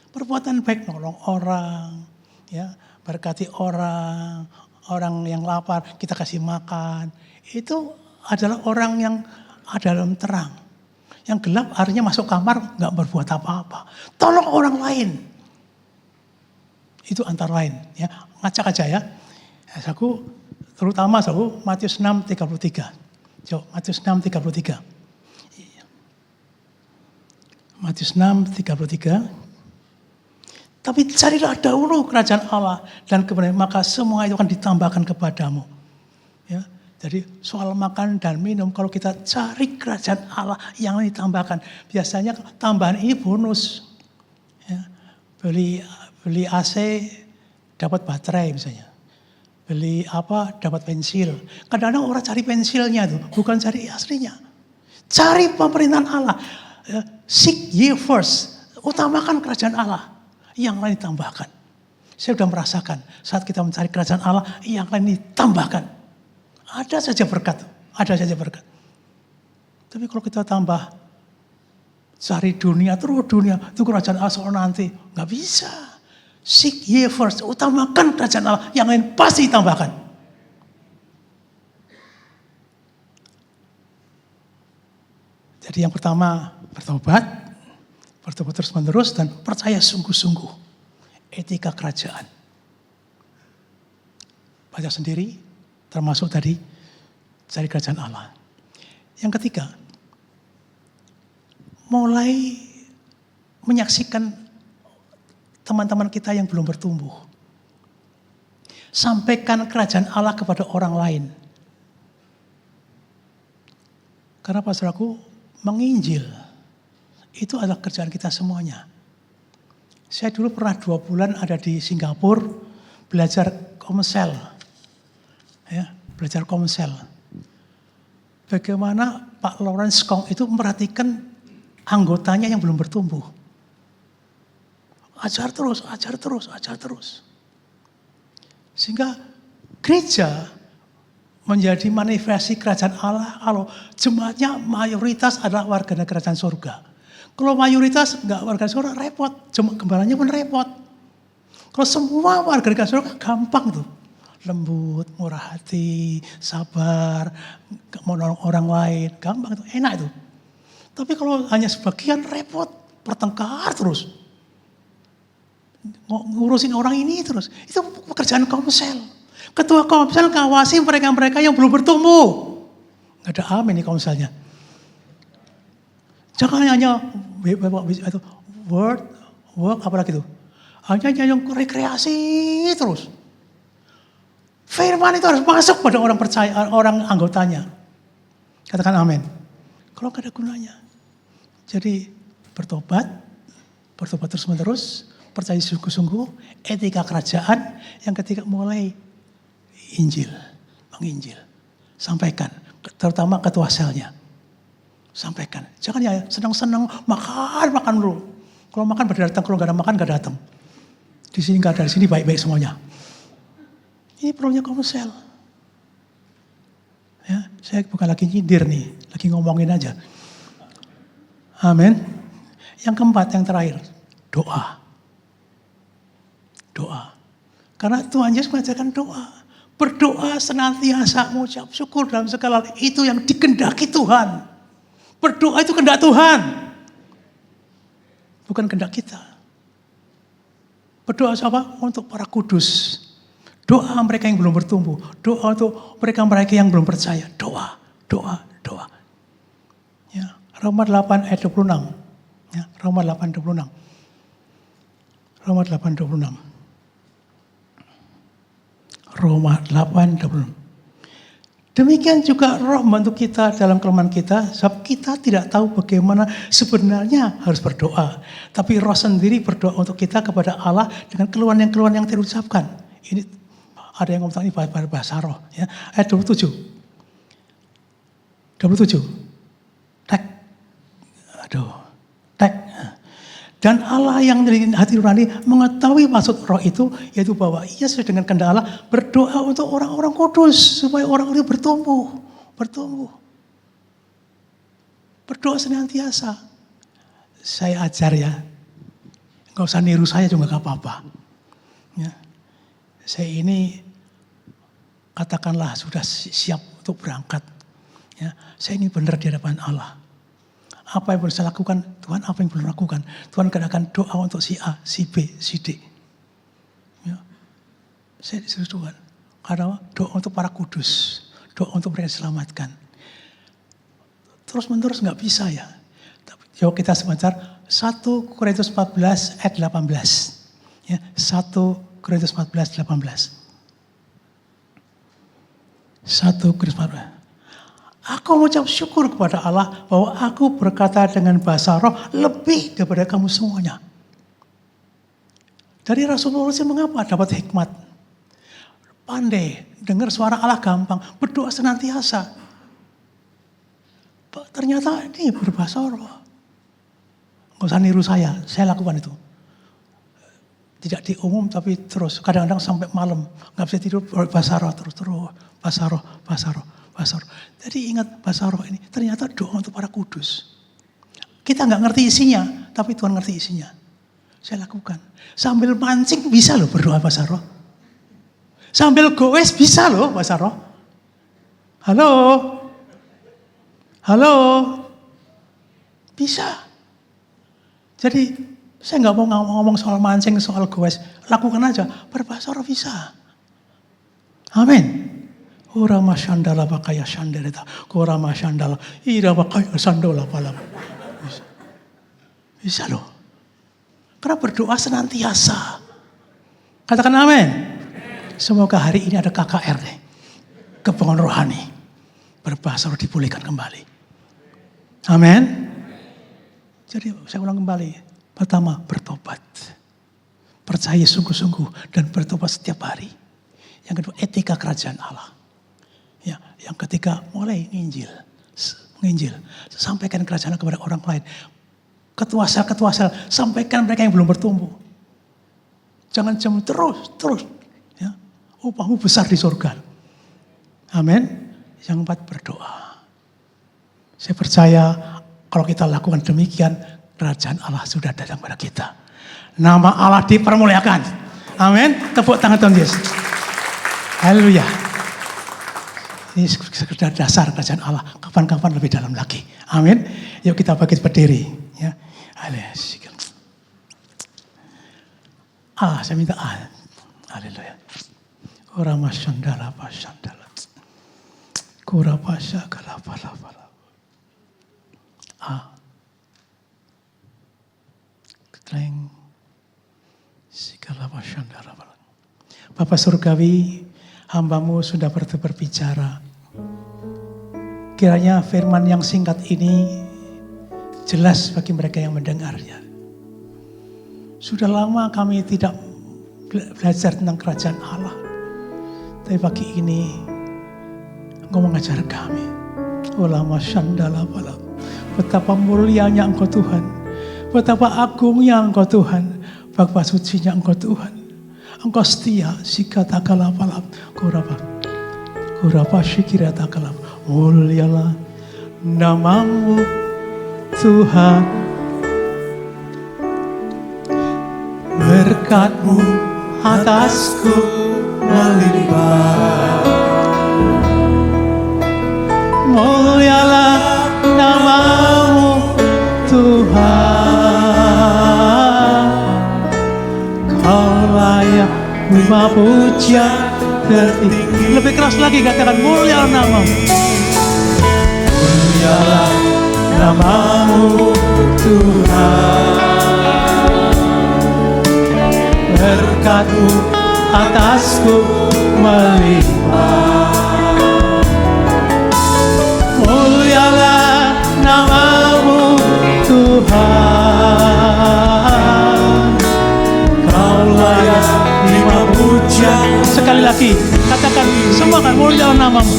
Perbuatan baik, nolong orang, ya, berkati orang yang lapar kita kasih makan. Itu adalah orang yang ada dalam terang. Yang gelap artinya masuk kamar nggak berbuat apa-apa. Tolong orang lain. Itu antara lain, ya. Ngacak aja ya. Terutama Matius 6:33. Coba Matius 6:33. Matius 6:33. Tapi carilah dahulu kerajaan Allah dan kebenaran, maka semua itu akan ditambahkan kepadamu. Ya, jadi soal makan dan minum, kalau kita cari kerajaan Allah yang ditambahkan, biasanya tambahan ini bonus. Ya, beli AC dapat baterai misalnya, beli apa dapat pensil. Kadang-kadang orang cari pensilnya tuh, bukan cari aslinya. Cari pemerintahan Allah. Seek ye first, utamakan kerajaan Allah. Yang lain ditambahkan. Saya sudah merasakan saat kita mencari kerajaan Allah, yang lain ditambahkan. Ada saja berkat, ada saja berkat. Tapi kalau kita tambah cari dunia, terus dunia, itu kerajaan Allah soal nanti, nggak bisa. Seek ye first, utamakan kerajaan Allah, yang lain pasti ditambahkan. Jadi yang pertama bertobat terus menerus dan percaya sungguh-sungguh etika kerajaan. Baca sendiri, termasuk tadi cari kerajaan Allah. Yang ketiga, mulai menyaksikan teman-teman kita yang belum bertumbuh. Sampaikan kerajaan Allah kepada orang lain. Karena saudaraku, menginjil itu adalah kerjaan kita semuanya. Saya dulu pernah 2 bulan ada di Singapura belajar komsel. Ya, belajar komsel. Bagaimana Pak Lawrence Kong itu memperhatikan anggotanya yang belum bertumbuh. Ajar terus. Sehingga gereja menjadi manifestasi kerajaan Allah kalau jemaatnya mayoritas adalah warga negara kerajaan surga. Kalau mayoritas enggak warga surga repot, jemaat gembalanya pun repot. Kalau semua warga negara surga gampang tuh. Lembut, murah hati, sabar, mau nolong orang lain, gampang tuh, enak tuh. Tapi kalau hanya sebagian repot, pertengkar terus. Ngurusin orang ini terus. Itu pekerjaan komsel. Ketua komsel ngawasi mereka-mereka yang belum bertumbuh. Enggak ada amin nih komselnya. Jangan hanya work apalagi itu. Hanya yang rekreasi terus. Firman itu harus masuk pada orang percaya, orang anggotanya. Katakan amin. Kalau gak ada gunanya. Jadi bertobat terus menerus, percaya sungguh-sungguh, etika kerajaan. Yang ketiga mulai menginjil. Sampaikan, terutama ketua selnya. Sampaikan. Jangan ya senang-senang makan dulu. Kalau makan baru datang, kalau nggak ada makan nggak datang. Di sini nggak ada, di sini baik-baik semuanya. Ini perlunya komsel. Ya, saya bukan lagi nyindir nih, lagi ngomongin aja. Amin. Yang keempat, yang terakhir, doa. Karena Tuhan Yesus mengajarkan doa. Berdoa senantiasa mengucap syukur dalam segala hal. Itu yang dikehendaki Tuhan. Berdoa itu kehendak Tuhan. Bukan kehendak kita. Berdoa siapa? Untuk para kudus. Doa mereka yang belum bertumbuh. Doa untuk mereka yang belum percaya. Doa. Ya, Roma 8 ayat 26. Ya, Roma 8:26. Roma 8:26. Demikian juga Roh membantu kita dalam kelemahan kita, sebab kita tidak tahu bagaimana sebenarnya harus berdoa. Tapi Roh sendiri berdoa untuk kita kepada Allah dengan keluhan yang tidak diucapkan. Ini ada yang ngomong ini bahasa roh. Ya. Ayat 27. Tek. Dan Allah yang dari hati nurani mengetahui maksud roh itu, yaitu bahwa ia sesuai dengan kehendak Allah berdoa untuk orang-orang kudus supaya orang itu bertumbuh. Berdoa senantiasa. Saya ajar ya, nggak usah niru saya juga nggak apa-apa. Ya. Saya ini katakanlah sudah siap untuk berangkat. Ya. Saya ini benar di hadapan Allah. Apa yang boleh saya lakukan, Tuhan apa yang boleh lakukan. Tuhan akan doa untuk si A, si B, si D. Ya. Saya disuruh Tuhan. Karena doa untuk para kudus. Doa untuk mereka diselamatkan. terus-menerus nggak bisa ya. Yuk kita sebentar, 1 Korintus 14 ayat 18. Ya, 1 Korintus 14 18. 1 Korintus 14. Aku mengucap syukur kepada Allah bahwa aku berkata dengan bahasa roh lebih daripada kamu semuanya. Dari Rasul Paulus mengapa dapat hikmat? Pandai, dengar suara Allah gampang, berdoa senantiasa. Ternyata ini berbahasa roh. Gak usah niru saya lakukan itu. Tidak di umum tapi terus, kadang-kadang sampai malam, gak bisa tidur, bahasa roh terus, bahasa roh. Jadi ingat bahasa roh ini, ternyata doa untuk para kudus. Kita gak ngerti isinya, tapi Tuhan ngerti isinya. Saya lakukan. Sambil mancing bisa loh berdoa bahasa roh. Sambil goes bisa loh bahasa roh. Halo. Bisa. Jadi saya nggak mau ngomong soal mancing, soal goes. Lakukan aja. Berbahasa roh bisa. Amin. Ora masyandala bakaya shandeleta. Ora masyandala. Ira bakaya sandola palam. Bisa loh. Karena berdoa senantiasa. Katakan amin. Semoga hari ini ada KKR nih. Kebangun rohani. Berbahasa roh dipulihkan kembali. Amin. Jadi saya ulang kembali. Pertama, bertobat. Percaya sungguh-sungguh dan bertobat setiap hari. Yang kedua, etika kerajaan Allah. Ya, yang ketiga, mulai menginjil. Sampaikan kerajaan Allah kepada orang lain. Ketua sel, sampaikan mereka yang belum bertumbuh. Jangan jam terus. Ya, upahmu besar di surga. Amin. Yang keempat, berdoa. Saya percaya kalau kita lakukan demikian, kerajaan Allah sudah datang pada kita. Nama Allah dipermuliakan. Amin. Tepuk tangan Tuhan Yesus. Haleluya. Ini sekedar dasar kerajaan Allah. Kapan-kapan lebih dalam lagi. Amin. Yuk kita bangkit berdiri. Ya. Haleluya. Saya minta haleluya. Ora masyandala pasyandala. Kura pasya kalapala. Ketleng sikala pasyandala. Bapak Surgawi, hamba-Mu sudah berbicara. Kiranya firman yang singkat ini jelas bagi mereka yang mendengarnya. Sudah lama kami tidak belajar tentang kerajaan Allah. Tapi pagi ini Engkau mengajar kami. Ulama syandala balam. Betapa mulianya Engkau Tuhan. Betapa agungnya Engkau Tuhan. Betapa sucinya Engkau Tuhan. Engkau setia. Sikatakalah balam. Kurapa syikiratakalap. Mulialah nama-Mu Tuhan. Berkat-Mu atasku melimpah. Mulialah nama-Mu Tuhan. Kau layak terima pujian tertinggi. Lebih keras lagi katakan mulialah nama-Mu. Mulialah nama-Mu Tuhan. Berkat-Mu atasku melimpah. Mulialah nama-Mu Tuhan. Kau layak terima pujian. Sekali lagi katakan semua kan mulialah nama-Mu.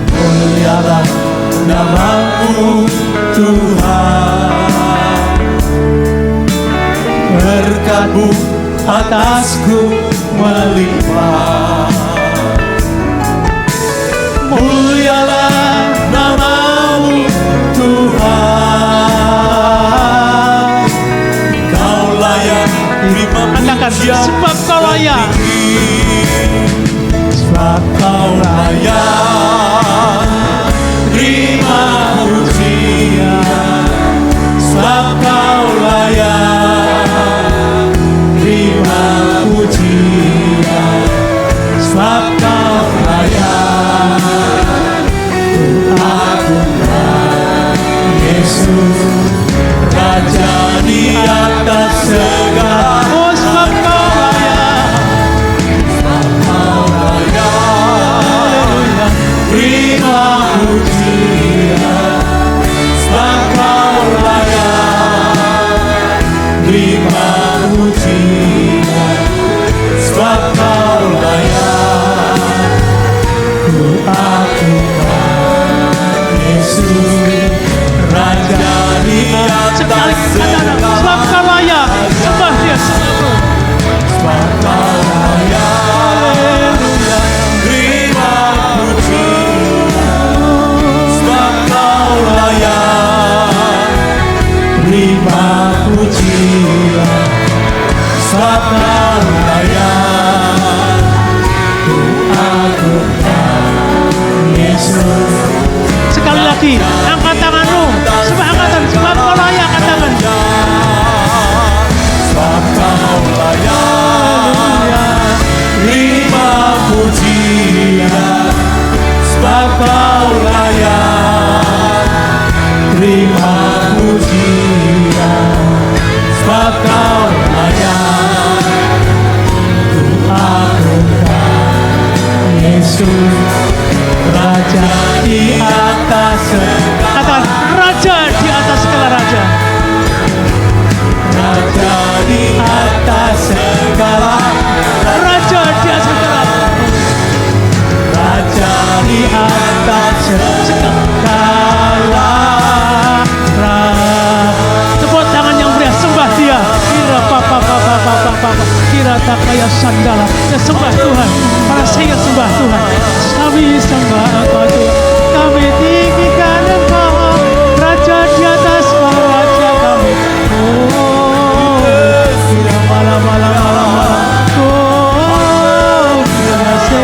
Mulialah nama-Mu Tuhan. Berkat-Mu atasku melimpah. Mulialah nama-Mu Tuhan. Kau layak terima pujian. Sebab Kau layak. Sebab Kau layak terima pujian. Sebab Kau layak terima pujian. Sebab Kau layak Yesus, Raja di atas segala. Oh, sebab Kau layak. Haleluya. Terima pujian, sebab Kau layak. Terima pujian, sebab Kau layak. Ku agungkan Yesus, Raja di Sekali atas katakan, sebab Kau layak. Sembah Dia, sembah. sebab Kau layak. Terima pujian, sebab Kau layak. Terima pujian, sebab Kau layak. Ku agungkan Yesus. Sekali lagi, angkat tanganmu. Sebab angkatan, sebab Kau layak, katakan. Sebab Kau layak. Terima pujian, sebab Kau layak. Terima pujian, sebab Kau layak. Ku agungkan Yesus, Raja di atas segala. Katakan, Raja di atas segala raja. Raja di atas segala. Raja di atas segala. Raja di atas segala. Tepuk tangan yang meriah, sembah Dia. Kira papa papa papa papa. Kira tak kaya sandala. Ya sembah Tuhan. Para saya sembah Tuhan. Kami sembah Engkau Tuhan. Kami tinggikan Engkau. Raja di atas para raja kami. Oh, kira malam malam malam malam. Oh, kira se.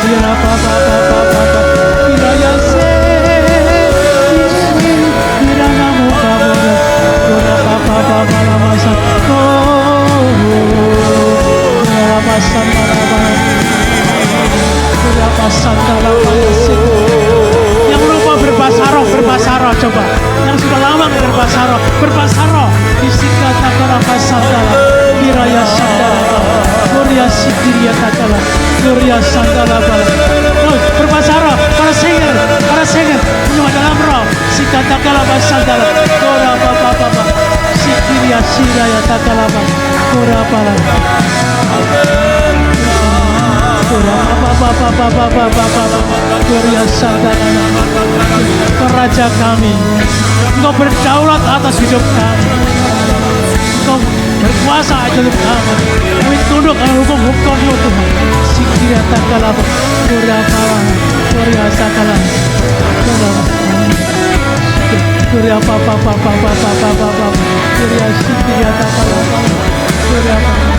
Kira papa papa papa. Kira ya se. Kira namu kamu. Kira papa papa lama sa. Oh, kira pasan malam malam. Kira pasan dalam malam. Yang lupa berbahasa roh coba. Yang sudah lama berbahasa roh. Disingkat takara pasandala. Kiraya sandala. Surya sikiria takala. Surya sandala bala. Terus berbahasa roh. Para singer. Menyembah dalam roh. Sikat takala pasandala. Kora baba baba. Sikiria siraya takala bala. Kora bala. Surya sandala. Raja kami, Engkau berdaulat atas hidup kami, Engkau berkuasa atas hidup kami. Kami tunduk dengan hukum-hukum-Mu Tuhan. Sikirya takala, surya kala, surya sakala, surya papa papa papa papa, surya sikirya takala, surya papa.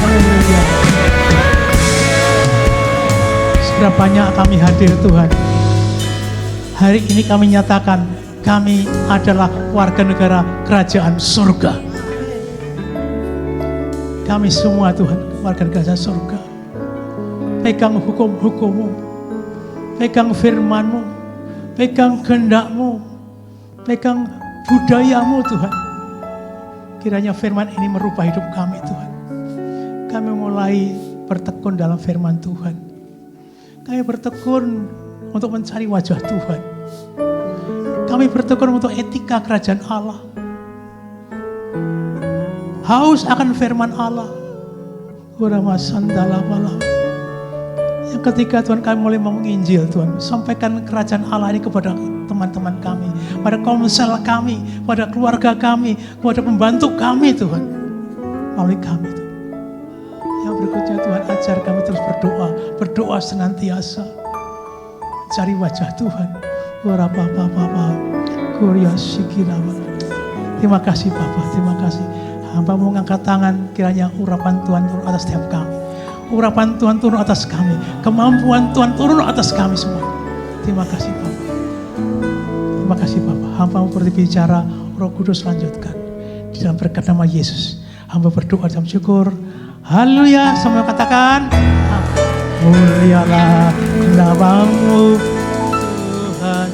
Haleluya. Seberapa banyak kami hadir Tuhan. Hari ini kami nyatakan kami adalah warga negara kerajaan surga. Kami semua Tuhan warga negara surga. Pegang hukum-hukum-Mu, pegang firman-Mu, pegang kehendak-Mu, pegang budaya-Mu Tuhan. Kiranya firman ini merubah hidup kami Tuhan. Kami mulai bertekun dalam firman Tuhan. Kami bertekun untuk mencari wajah Tuhan. Kami bertekun untuk etika kerajaan Allah. Haus akan firman Allah. Yang ketiga Tuhan kami mulai menginjil Tuhan. Sampaikan kerajaan Allah ini kepada teman-teman kami. Pada komsel kami. Pada keluarga kami. Kepada pembantu kami Tuhan. Melalui kami Tuhan. Yang berikutnya Tuhan ajar kami terus berdoa. Berdoa senantiasa. Cari wajah Tuhan. Terima kasih Bapa, terima kasih. Hamba mau ngangkat tangan, kiranya urapan Tuhan turun atas setiap kami. Urapan Tuhan turun atas kami. Kemampuan Tuhan turun atas kami semua. Terima kasih Bapa. Terima kasih Bapa. Hamba mau berbicara, Roh Kudus lanjutkan. Di dalam berkat nama Yesus. Hamba berdoa dalam syukur. Haleluya. Semua katakan. Mulialah namamu Tuhan.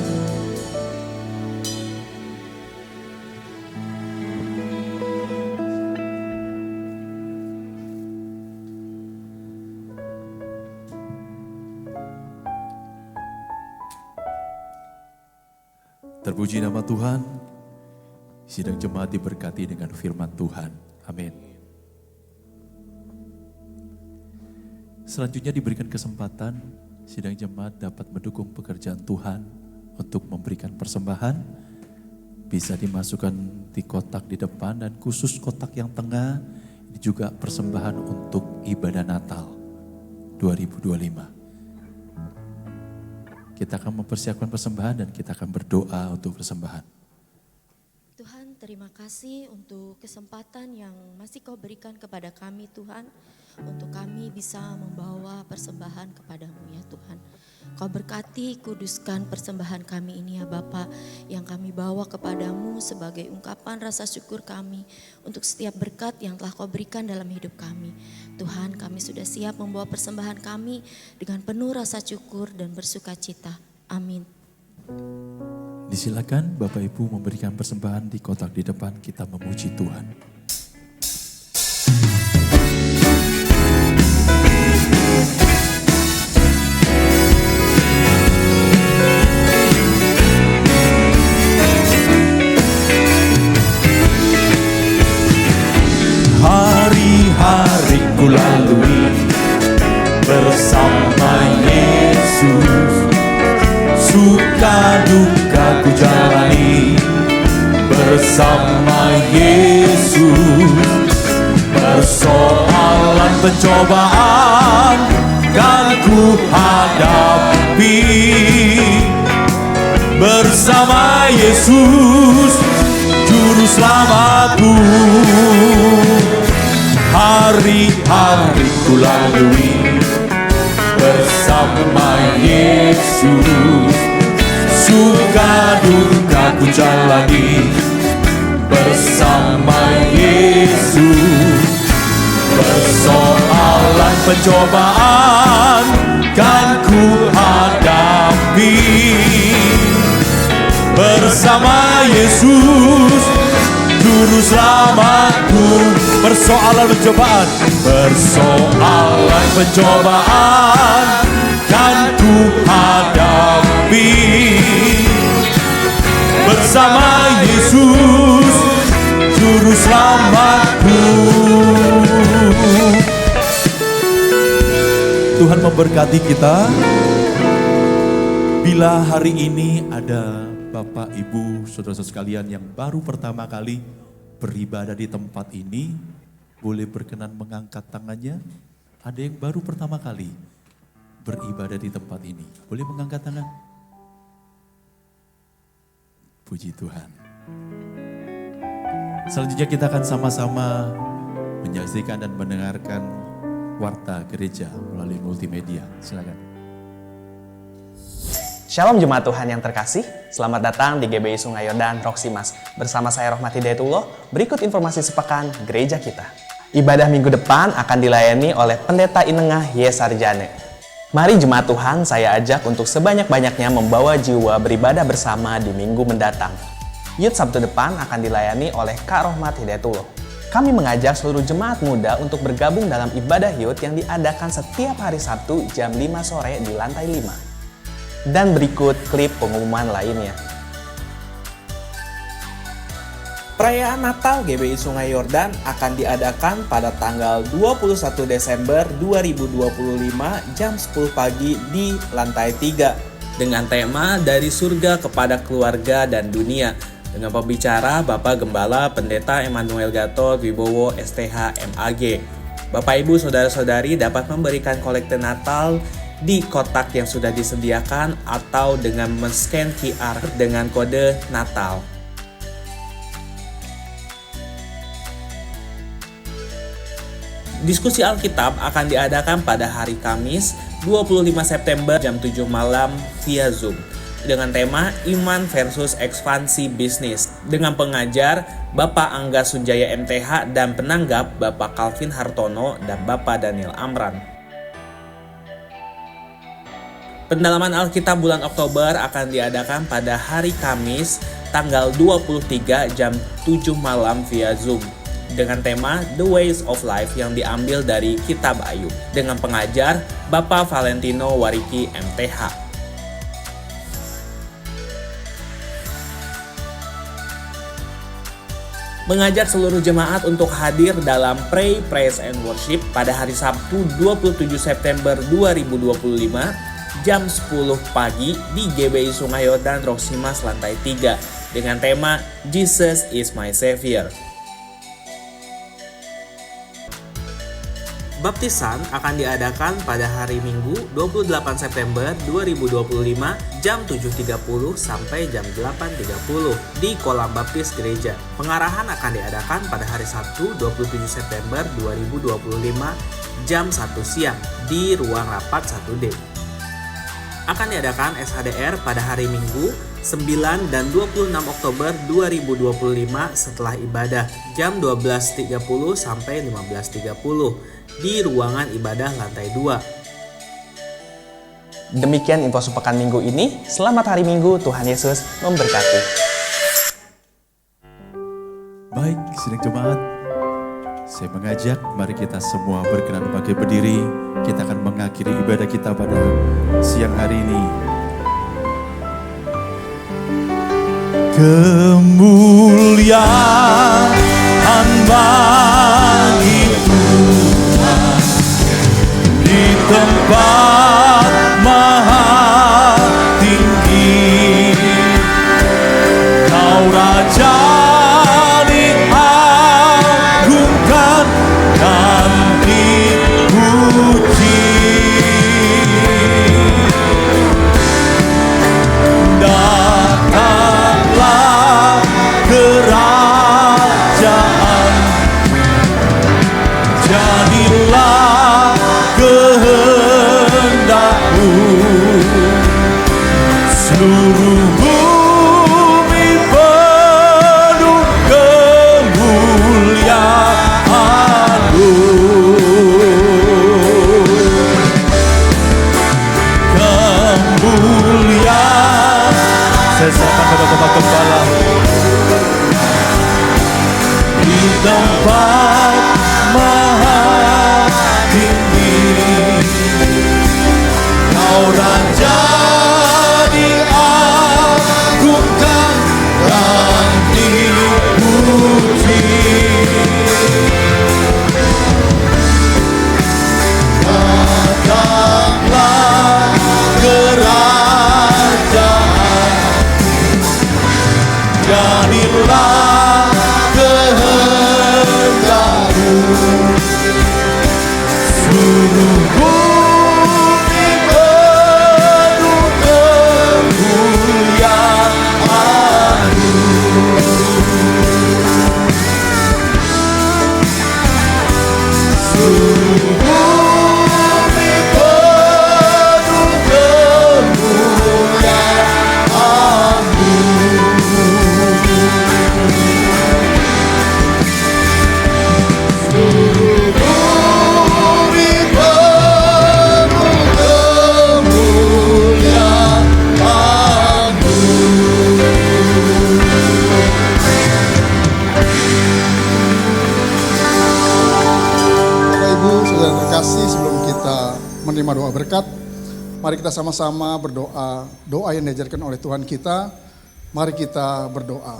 Terpuji nama Tuhan. Sidang jemaat diberkati dengan firman Tuhan. Amin. Selanjutnya diberikan kesempatan sidang jemaat dapat mendukung pekerjaan Tuhan untuk memberikan persembahan. Bisa dimasukkan di kotak di depan dan khusus kotak yang tengah ini juga persembahan untuk ibadah Natal 2025. Kita akan mempersiapkan persembahan dan kita akan berdoa untuk persembahan. Tuhan, terima kasih untuk kesempatan yang masih Kau berikan kepada kami Tuhan, untuk kami bisa membawa persembahan kepadamu ya Tuhan. Kau berkati, kuduskan persembahan kami ini ya Bapa, yang kami bawa kepadamu sebagai ungkapan rasa syukur kami untuk setiap berkat yang telah Kau berikan dalam hidup kami. Tuhan, kami sudah siap membawa persembahan kami dengan penuh rasa syukur dan bersukacita. Amin. Disilakan Bapak Ibu memberikan persembahan di kotak di depan, kita memuji Tuhan. Hari-hari ku lalui bersama Yesus, suka duka ku jalani bersama Yesus. Persoalan pencobaan kan ku hadapi bersama Yesus, Juru Selamatku. Hari-hari ku lalui bersama Yesus, suka duka ku jalani bersama Yesus. Persoalan pencobaan kan ku hadapi bersama Yesus, Juru Selamatku. Persoalan pencobaan, persoalan pencobaan kan ku hadapi bersama Yesus, Juru Selamatku. Tuhan memberkati kita. Bila hari ini ada Bapak, Ibu, saudara-saudara sekalian yang baru pertama kali beribadah di tempat ini, boleh berkenan mengangkat tangannya. Ada yang baru pertama kali beribadah di tempat ini, boleh mengangkat tangan. Puji Tuhan. Selanjutnya kita akan sama-sama menyaksikan dan mendengarkan warta gereja melalui multimedia. Silakan. Shalom Jemaat Tuhan yang terkasih, selamat datang di GBI Sungai Yordan Roksimas. Bersama saya Rohmat Hidayatullah, berikut informasi sepekan gereja kita. Ibadah minggu depan akan dilayani oleh Pendeta Inengah Yesarjane. Mari Jemaat Tuhan, saya ajak untuk sebanyak-banyaknya membawa jiwa beribadah bersama di minggu mendatang. Youth Sabtu depan akan dilayani oleh Kak Rohmat Hidayatullah. Kami mengajak seluruh jemaat muda untuk bergabung dalam ibadah youth yang diadakan setiap hari Sabtu jam 5 sore di lantai 5. Dan berikut klip pengumuman lainnya. Perayaan Natal GBI Sungai Yordan akan diadakan pada tanggal 21 Desember 2025 jam 10 pagi di lantai 3 dengan tema Dari Surga kepada Keluarga dan Dunia dengan pembicara Bapak Gembala Pendeta Emmanuel Gatot Wibowo STH MAG. Bapak Ibu Saudara-saudari dapat memberikan kolekte Natal di kotak yang sudah disediakan atau dengan men-scan QR dengan kode Natal. Diskusi Alkitab akan diadakan pada hari Kamis 25 September jam 7 malam via Zoom dengan tema Iman versus Ekspansi Bisnis dengan pengajar Bapak Angga Sunjaya MTH dan penanggap Bapak Calvin Hartono dan Bapak Daniel Amran. Pendalaman Alkitab bulan Oktober akan diadakan pada hari Kamis tanggal 23 jam 7 malam via Zoom dengan tema The Ways of Life yang diambil dari Kitab Ayub dengan pengajar Bapak Valentino Wariki MTH. mengajak seluruh jemaat untuk hadir dalam Pray, Praise and Worship pada hari Sabtu 27 September 2025 jam 10 pagi di GBI Sungai Yordan Roxy Mas lantai 3 dengan tema Jesus is my Savior. Baptisan akan diadakan pada hari Minggu 28 September 2025 jam 7.30 sampai jam 8.30 di Kolam Baptis Gereja. Pengarahan akan diadakan pada hari Sabtu 27 September 2025 jam 1 siang di ruang rapat 1D. Akan diadakan SHDR pada hari Minggu 9 dan 26 Oktober 2025 setelah ibadah jam 12.30 sampai 15.30 di ruangan ibadah lantai 2. Demikian info sepekan minggu ini. Selamat hari Minggu, Tuhan Yesus memberkati. Baik, sidang jemaat, saya mengajak mari kita semua berkenan bangkit berdiri. Kita akan mengakhiri ibadah kita pada siang hari ini. Kemuliaan bagi Tuhan di tempat maha tinggi. Kau Raja diagungkan dan dipuji. Datanglah kerajaan, jadilah kehendak-Mu. Seluruh bumi penuh kemuliaan-Mu. Kemuliaan, saya serahkan pada Bapak Gembala. Di tempat maha tinggi, Kau Raja diagungkan dan dipuji. Datanglah kerajaan, jadilah kehendak-Mu. Seluruh bumi penuh kemuliaan-Mu. Seluruh bumi penuh kemuliaan-Mu. Terkasih, sebelum kita menerima doa berkat, mari kita sama-sama berdoa, doa yang diajarkan oleh Tuhan kita. Mari kita berdoa.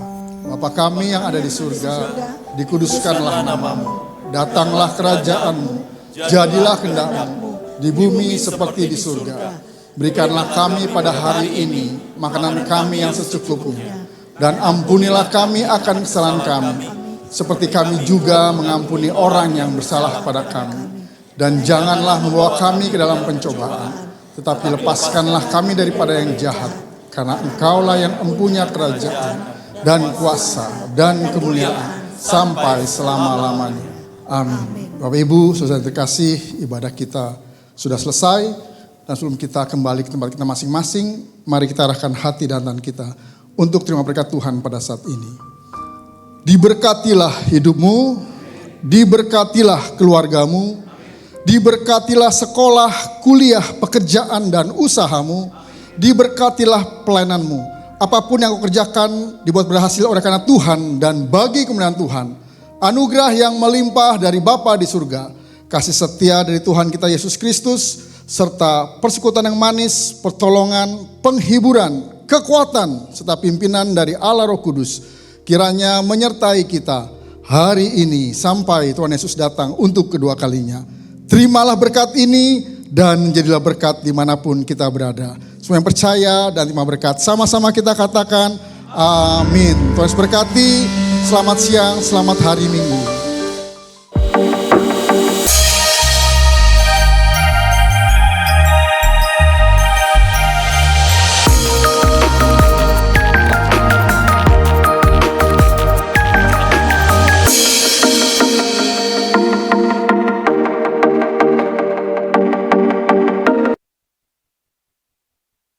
Bapa kami yang ada di surga, dikuduskanlah nama-Mu, datanglah kerajaan-Mu, jadilah kehendak-Mu di bumi seperti di surga. Berikanlah kami pada hari ini makanan kami yang secukupnya, dan ampunilah kami akan kesalahan kami, seperti kami juga mengampuni orang yang bersalah pada kami. Dan janganlah membawa kami ke dalam pencobaan, tetapi lepaskanlah kami daripada yang jahat, karena Engkaulah yang empunya kerajaan dan kuasa dan kemuliaan sampai selama-lamanya. Amin. Bapak Ibu, saudara terkasih, ibadah kita sudah selesai, dan sebelum kita kembali ke tempat kita masing-masing, mari kita arahkan hati dan tangan kita untuk terima berkat Tuhan pada saat ini. Diberkatilah hidupmu, diberkatilah keluargamu, diberkatilah sekolah, kuliah, pekerjaan, dan usahamu. Diberkatilah pelayananmu. Apapun yang kau kerjakan dibuat berhasil oleh karena Tuhan dan bagi kemuliaan Tuhan. Anugerah yang melimpah dari Bapa di surga, kasih setia dari Tuhan kita Yesus Kristus, serta persekutuan yang manis, pertolongan, penghiburan, kekuatan, serta pimpinan dari Allah Roh Kudus, kiranya menyertai kita hari ini sampai Tuhan Yesus datang untuk kedua kalinya. Terimalah berkat ini dan jadilah berkat dimanapun kita berada. Semua yang percaya dan terima berkat, sama-sama kita katakan amin. Tuhan Yesus berkati, selamat siang, selamat hari Minggu.